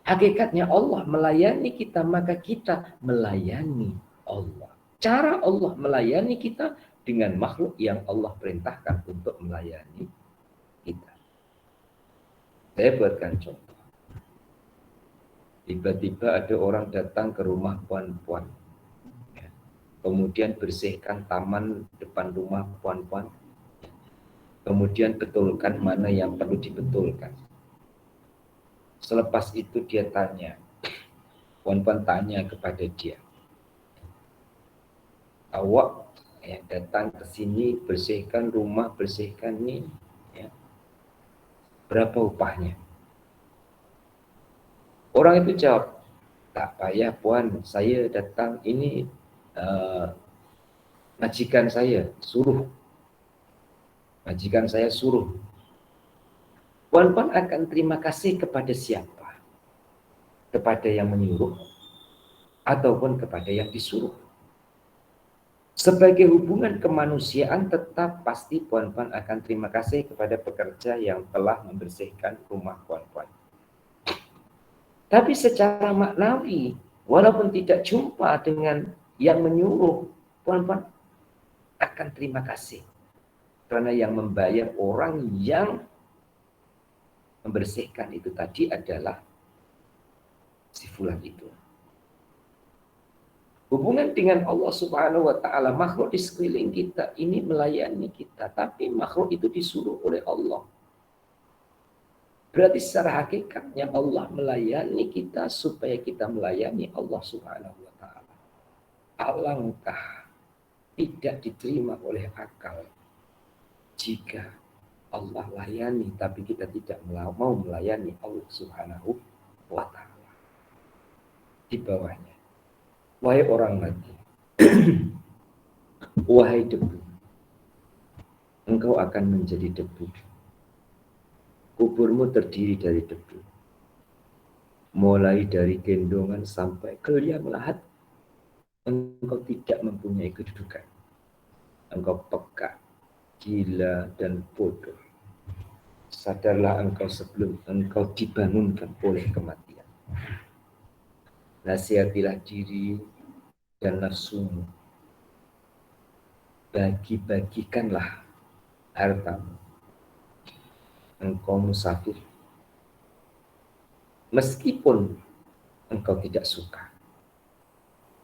hakikatnya Allah melayani kita, maka kita melayani Allah. Cara Allah melayani kita dengan makhluk yang Allah perintahkan untuk melayani kita. Saya buatkan contoh. Tiba-tiba ada orang datang ke rumah puan-puan. Kemudian bersihkan taman depan rumah puan-puan. Kemudian betulkan mana yang perlu dibetulkan. Selepas itu dia tanya, puan-puan tanya kepada dia, awak yang datang ke sini bersihkan rumah, bersihkan ini, ya, berapa upahnya? Orang itu jawab, tak payah puan, saya datang ini majikan saya suruh. Majikan saya suruh. Puan-puan akan terima kasih kepada siapa? Kepada yang menyuruh ataupun kepada yang disuruh. Sebagai hubungan kemanusiaan tetap pasti puan-puan akan terima kasih kepada pekerja yang telah membersihkan rumah puan-puan. Tapi secara maknawi, walaupun tidak jumpa dengan yang menyuruh, puan-puan akan terima kasih. Karena yang membayar orang yang membersihkan itu tadi adalah si fulan itu. Hubungan dengan Allah Subhanahu wa taala, makhluk di sekeliling kita ini melayani kita, tapi makhluk itu disuruh oleh Allah. Berarti secara hakikatnya Allah melayani kita supaya kita melayani Allah Subhanahu wa taala. Alangkah tidak diterima oleh akal jika Allah layani tapi kita tidak mau melayani Allah Subhanahu wa taala. Di bawahnya, wahai orang mati, wahai debu, engkau akan menjadi debu. Kuburmu terdiri dari debu. Mulai dari gendongan sampai ke liang lahat, engkau tidak mempunyai kedudukan. Engkau peka, gila, dan bodoh. Sadarlah engkau sebelum engkau dibangunkan oleh kematian. Nasihatilah diri dan nafsumu. Bagi-bagikanlah hartamu. Engkau musafir. Meskipun engkau tidak suka.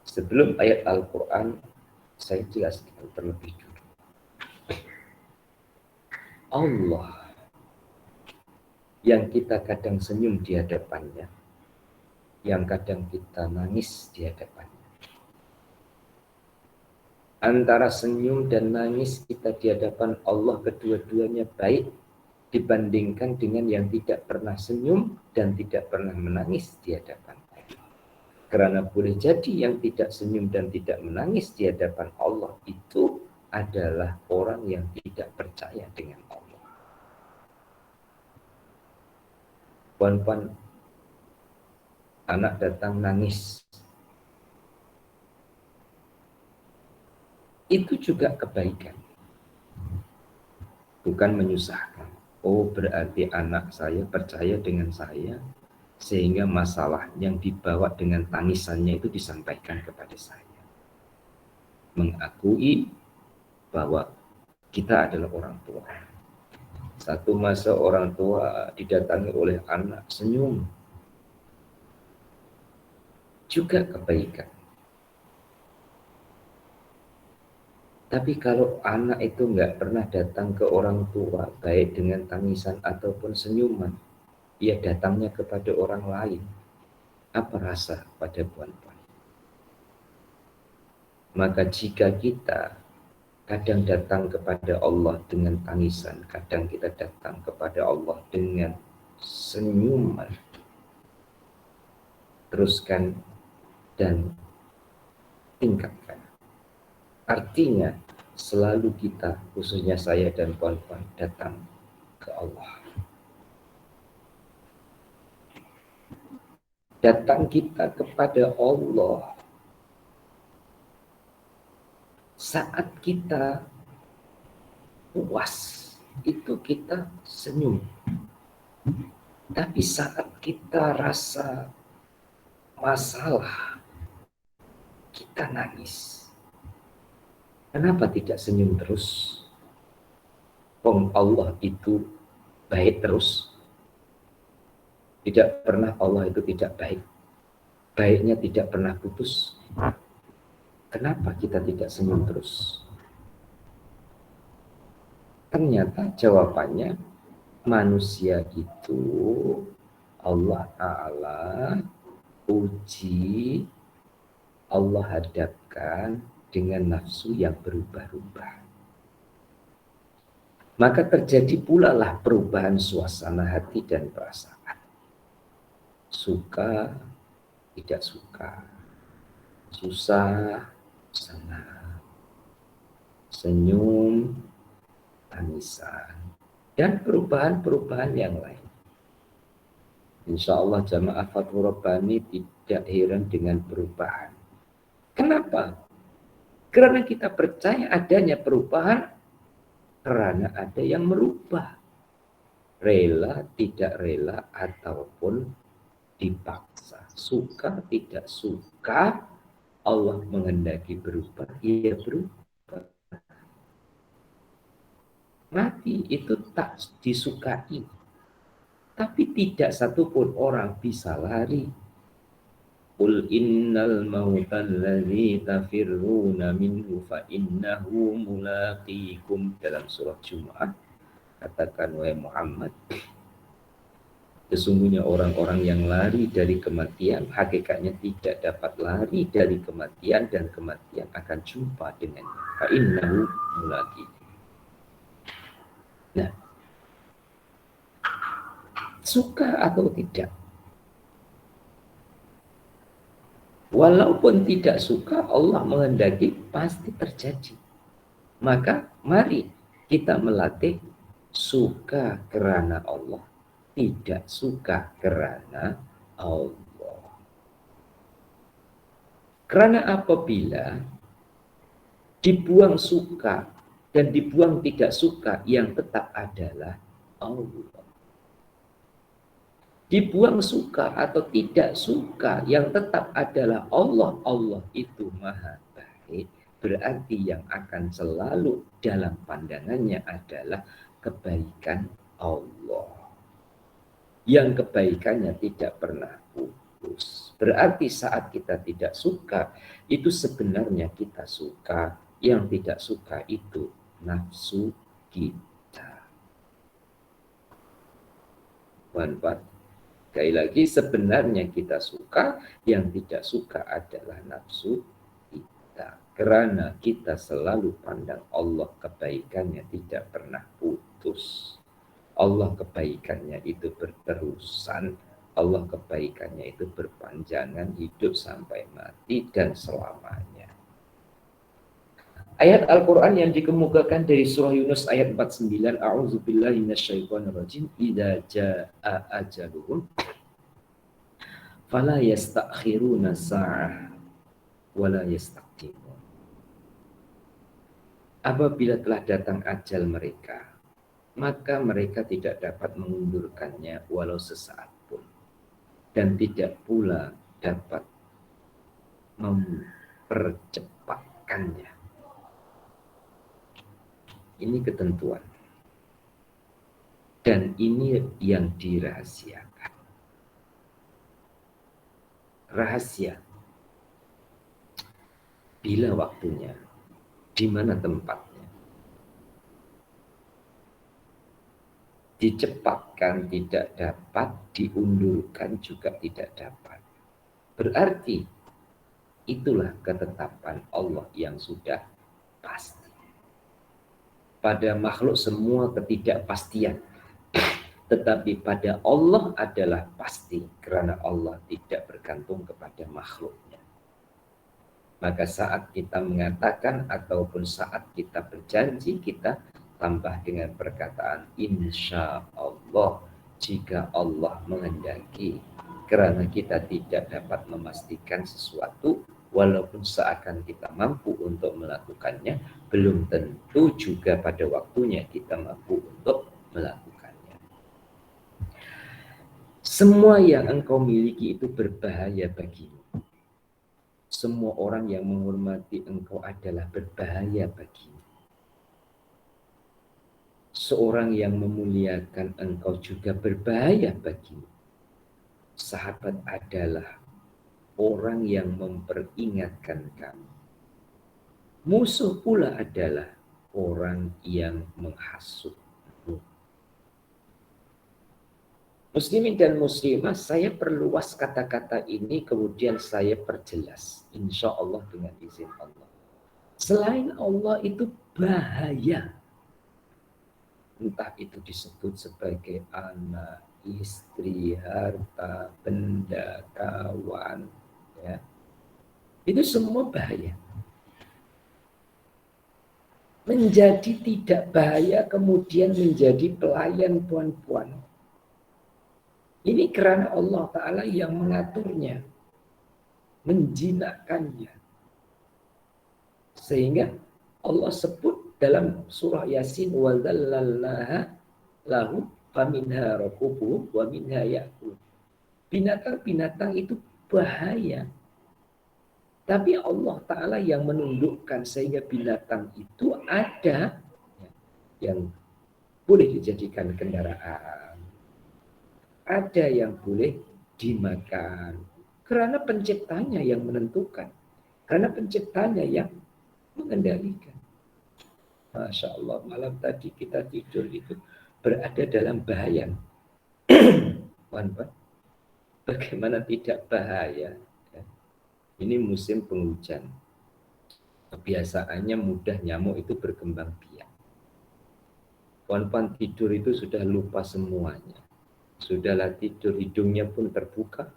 Sebelum ayat Al-Quran, saya jelaskan terlebih dulu. Allah yang kita kadang senyum di hadapannya, yang kadang kita nangis di hadapannya. Antara senyum dan nangis kita di hadapan Allah kedua-duanya baik dibandingkan dengan yang tidak pernah senyum dan tidak pernah menangis di hadapan Allah. Karena boleh jadi yang tidak senyum dan tidak menangis di hadapan Allah itu adalah orang yang tidak percaya dengan Allah. Puan-puan, anak datang nangis, itu juga kebaikan, bukan menyusahkan. Oh, berarti anak saya percaya dengan saya, sehingga masalah yang dibawa dengan tangisannya itu disampaikan kepada saya. Mengakui bahwa kita adalah orang tua. Satu masa orang tua didatangi oleh anak senyum, juga kebaikan. Tapi kalau anak itu nggak pernah datang ke orang tua, baik dengan tangisan ataupun senyuman, ia datangnya kepada orang lain. Apa rasa pada puan-puan? Maka jika kita kadang datang kepada Allah dengan tangisan, kadang kita datang kepada Allah dengan senyuman, teruskan dan tingkatkan. Artinya selalu kita, khususnya saya dan puan-puan, datang ke Allah. Datang kita kepada Allah saat kita puas, itu kita senyum. Tapi saat kita rasa masalah, kita nangis. Kenapa tidak senyum terus? Allah itu baik terus. Tidak pernah Allah itu tidak baik. Baiknya tidak pernah putus. Kenapa kita tidak senyum terus? Ternyata jawabannya manusia itu Allah Ta'ala uji, Allah hadapkan dengan nafsu yang berubah-ubah. Maka terjadi pula lah perubahan suasana hati dan perasaan. Suka, tidak suka. Susah, senang. Senyum, tangisan. Dan perubahan-perubahan yang lain. Insya Allah jamaah Fathur Rabbani tidak heran dengan perubahan. Kenapa? Karena kita percaya adanya perubahan karena ada yang merubah. Rela, tidak rela, ataupun dipaksa. Suka, tidak suka, Allah menghendaki berubah, ia berubah. Mati itu tak disukai. Tapi tidak satupun orang bisa lari. Qul innal mautal ladzi tafirruna minhu fa innahu mulaqikum, dalam surat Jumat. Katakan wahai Muhammad, sesungguhnya orang-orang yang lari dari kematian hakikatnya tidak dapat lari dari kematian, dan kematian akan jumpa dengannya. Fa innahu mulaqikum. Nah, suka atau tidak, walaupun tidak suka, Allah menghendaki pasti terjadi. Maka mari kita melatih suka karena Allah, tidak suka karena Allah. Karena apabila dibuang suka dan dibuang tidak suka, yang tetap adalah Allah. Dibuang suka atau tidak suka, yang tetap adalah Allah. Allah itu maha baik. Berarti yang akan selalu dalam pandangannya adalah kebaikan Allah. Yang kebaikannya tidak pernah putus. Berarti saat kita tidak suka, itu sebenarnya kita suka. Yang tidak suka itu nafsu kita. Manfaat. Sekali lagi, sebenarnya kita suka, yang tidak suka adalah nafsu kita. Karena kita selalu pandang Allah, kebaikannya tidak pernah putus. Allah kebaikannya itu berterusan. Allah kebaikannya itu berpanjangan, hidup sampai mati dan selamanya. Ayat Al-Quran yang dikemukakan dari surah Yunus ayat 49, A'udzubillahi minasyaitonirrajim, idza jaa ajaluhum fala yastakhiruna sa'ah wala yastaqdimun. Apabila telah datang ajal mereka, maka mereka tidak dapat mengundurkannya walau sesaat pun, dan tidak pula dapat mempercepatkannya. Ini ketentuan. Dan ini yang dirahasiakan. Rahasia. Bila waktunya, di mana tempatnya. Dicepatkan tidak dapat, diundurkan juga tidak dapat. Berarti itulah ketetapan Allah yang sudah pasti. Pada makhluk semua ketidakpastian, tetapi pada Allah adalah pasti karena Allah tidak bergantung kepada makhluknya. Maka saat kita mengatakan ataupun saat kita berjanji, kita tambah dengan perkataan insya Allah jika Allah menghendaki, karena kita tidak dapat memastikan sesuatu walaupun seakan kita mampu untuk melakukannya, belum tentu juga pada waktunya kita mampu untuk melakukannya. Semua yang engkau miliki itu berbahaya bagimu. Semua orang yang menghormati engkau adalah berbahaya bagimu. Seorang yang memuliakan engkau juga berbahaya bagimu. Sahabat adalah orang yang memperingatkan kamu. Musuh pula adalah orang yang menghasutmu. Muslimin dan muslimah, saya perluas kata-kata ini, kemudian saya perjelas. Insya Allah dengan izin Allah. Selain Allah itu bahaya. Entah itu disebut sebagai anak, istri, harta, benda, kawan, ya. Itu semua bahaya. Menjadi tidak bahaya kemudian menjadi pelayan puan-puan. Ini karena Allah Ta'ala yang mengaturnya, menjinakkannya. Sehingga Allah sebut dalam surah Yasin, wa dzallalnaha lahu faminha rakubuhum wa minha ya'kulun. Binatang-binatang itu bahaya. Tapi Allah Ta'ala yang menundukkan sehingga binatang itu ada yang boleh dijadikan kendaraan, ada yang boleh dimakan. Karena penciptanya yang menentukan. Karena penciptanya yang mengendalikan. Masya Allah, malam tadi kita tidur itu berada dalam bahaya. Bagaimana tidak bahaya? Ini musim penghujan. Kebiasaannya mudah nyamuk itu berkembang biak. Puan-puan tidur itu sudah lupa semuanya. Sudahlah tidur, hidungnya pun terbuka.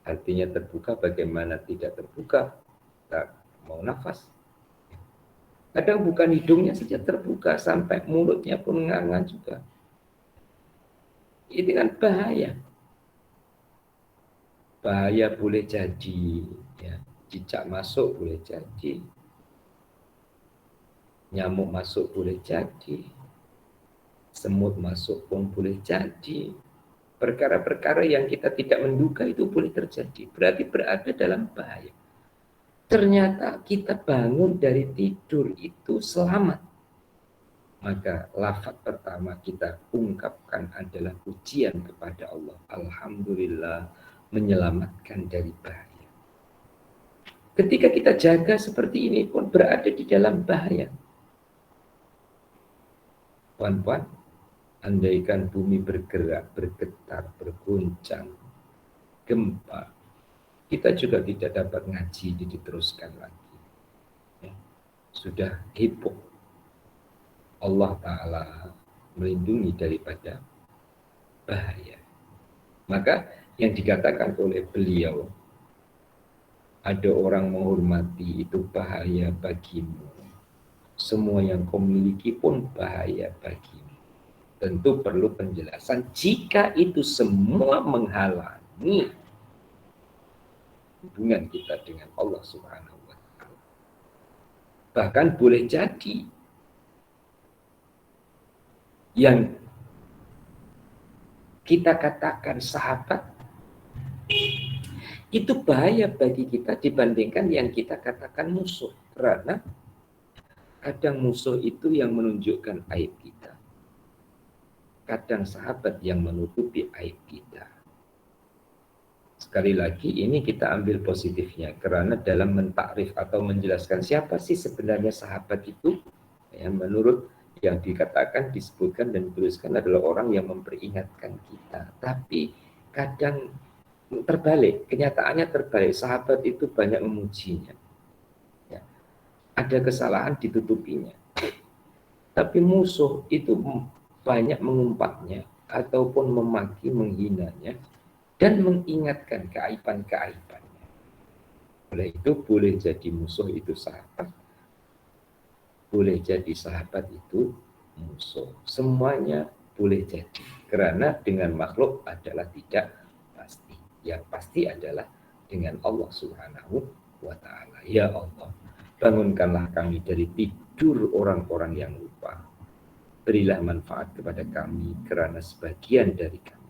Artinya terbuka, bagaimana tidak terbuka? Tak mau nafas. Kadang bukan hidungnya saja terbuka, sampai mulutnya pun nganga juga. Ini kan bahaya. Bahaya boleh jadi, ya. Cicak masuk boleh jadi, nyamuk masuk boleh jadi, semut masuk pun boleh jadi. Perkara-perkara yang kita tidak menduga itu boleh terjadi, berarti berada dalam bahaya. Ternyata kita bangun dari tidur itu selamat. Maka lafaz pertama kita ungkapkan adalah pujian kepada Allah. Alhamdulillah menyelamatkan dari bahaya. Ketika kita jaga seperti ini pun berada di dalam bahaya. Puan-puan, andaikan bumi bergerak, bergetar, berguncang, gempa, kita juga tidak dapat ngaji diteruskan lagi. Ya. Sudah heboh. Allah Ta'ala melindungi daripada bahaya. Maka yang dikatakan oleh beliau, ada orang menghormati itu bahaya bagimu. Semua yang kau miliki pun bahaya bagimu. Tentu perlu penjelasan jika itu semua menghalangi hubungan kita dengan Allah Subhanahu wa Ta'ala. Bahkan boleh jadi yang kita katakan sahabat itu bahaya bagi kita dibandingkan yang kita katakan musuh. Karena kadang musuh itu yang menunjukkan aib kita. Kadang sahabat yang menutupi aib kita. Sekali lagi ini kita ambil positifnya, karena dalam mentakrif atau menjelaskan siapa sih sebenarnya sahabat itu, ya, menurut Yang dikatakan, disebutkan dan dituliskan adalah orang yang memperingatkan kita. Tapi kadang terbalik, kenyataannya terbalik. Sahabat itu banyak memujinya. Ya. Ada kesalahan ditutupinya. Tapi musuh itu banyak mengumpatnya ataupun memaki, menghinanya dan mengingatkan keaiban-keaibannya. Oleh itu boleh jadi musuh itu sahabat, boleh jadi sahabat itu musuh. Semuanya boleh jadi. Karena dengan makhluk adalah tidak pasti. Yang pasti adalah dengan Allah Subhanahu wa ta'ala. Ya Allah, bangunkanlah kami dari tidur orang-orang yang lupa. Berilah manfaat kepada kami karena sebagian dari kami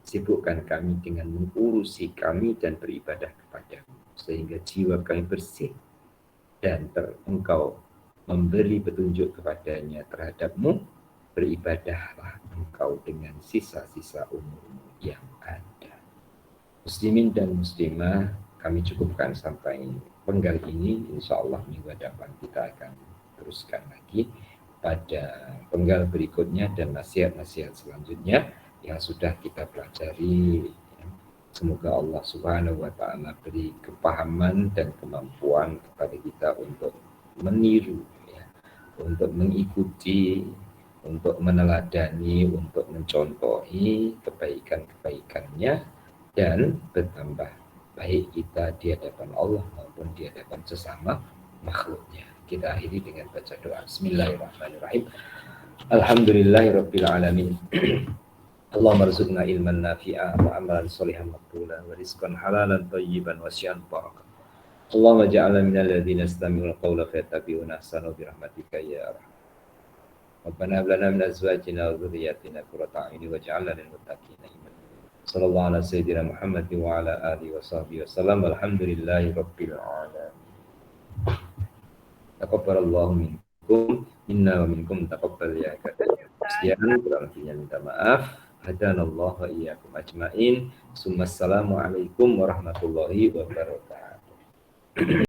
sibukkan kami dengan mengurusi kami dan beribadah kepada-Mu, sehingga jiwa kami bersih dan Engkau memberi petunjuk kepadanya terhadap-Mu. Beribadahlah Engkau dengan sisa-sisa umur-Mu yang ada. Muslimin dan muslimah, kami cukupkan sampai penggal ini. Insya Allah minggu depan kita akan teruskan lagi pada penggal berikutnya dan nasihat-nasihat selanjutnya yang sudah kita pelajari. Semoga Allah Subhanahu wa ta'ala beri kepahaman dan kemampuan kepada kita untuk meniru, ya, untuk mengikuti, untuk meneladani, untuk mencontohi kebaikan-kebaikannya dan bertambah baik kita di hadapan Allah maupun di hadapan sesama makhluknya. Kita akhiri dengan baca doa. Bismillahirrahmanirrahim. Alhamdulillahirabbil alamin. Allahumma rzuqna ilman nafi'a wa amalan sholihan maqbulan wa rizqan halalan thayyiban wa syi'an barakah. Allahumma ja'alna minal ladzina yastami'una al-qawla fayattabi'una ahsanahu bi rahmatika ya arham. Rabbana hab lana min azwajina wa dhurriyyatina qurrata a'yun waj'alna lil muttaqina imama. Sallallahu ala sayyidina Muhammad wa ala alihi wa sahbihi wasallam. Alhamdulillahirabbil alamin. Taqabbalallahu minkum minna wa minkum taqabbal ya karim. Sekian, kurang lebihnya minta maaf. Hadanallahu wa iyyakum ajmain. Assalamualaikum warahmatullahi wabarakatuh.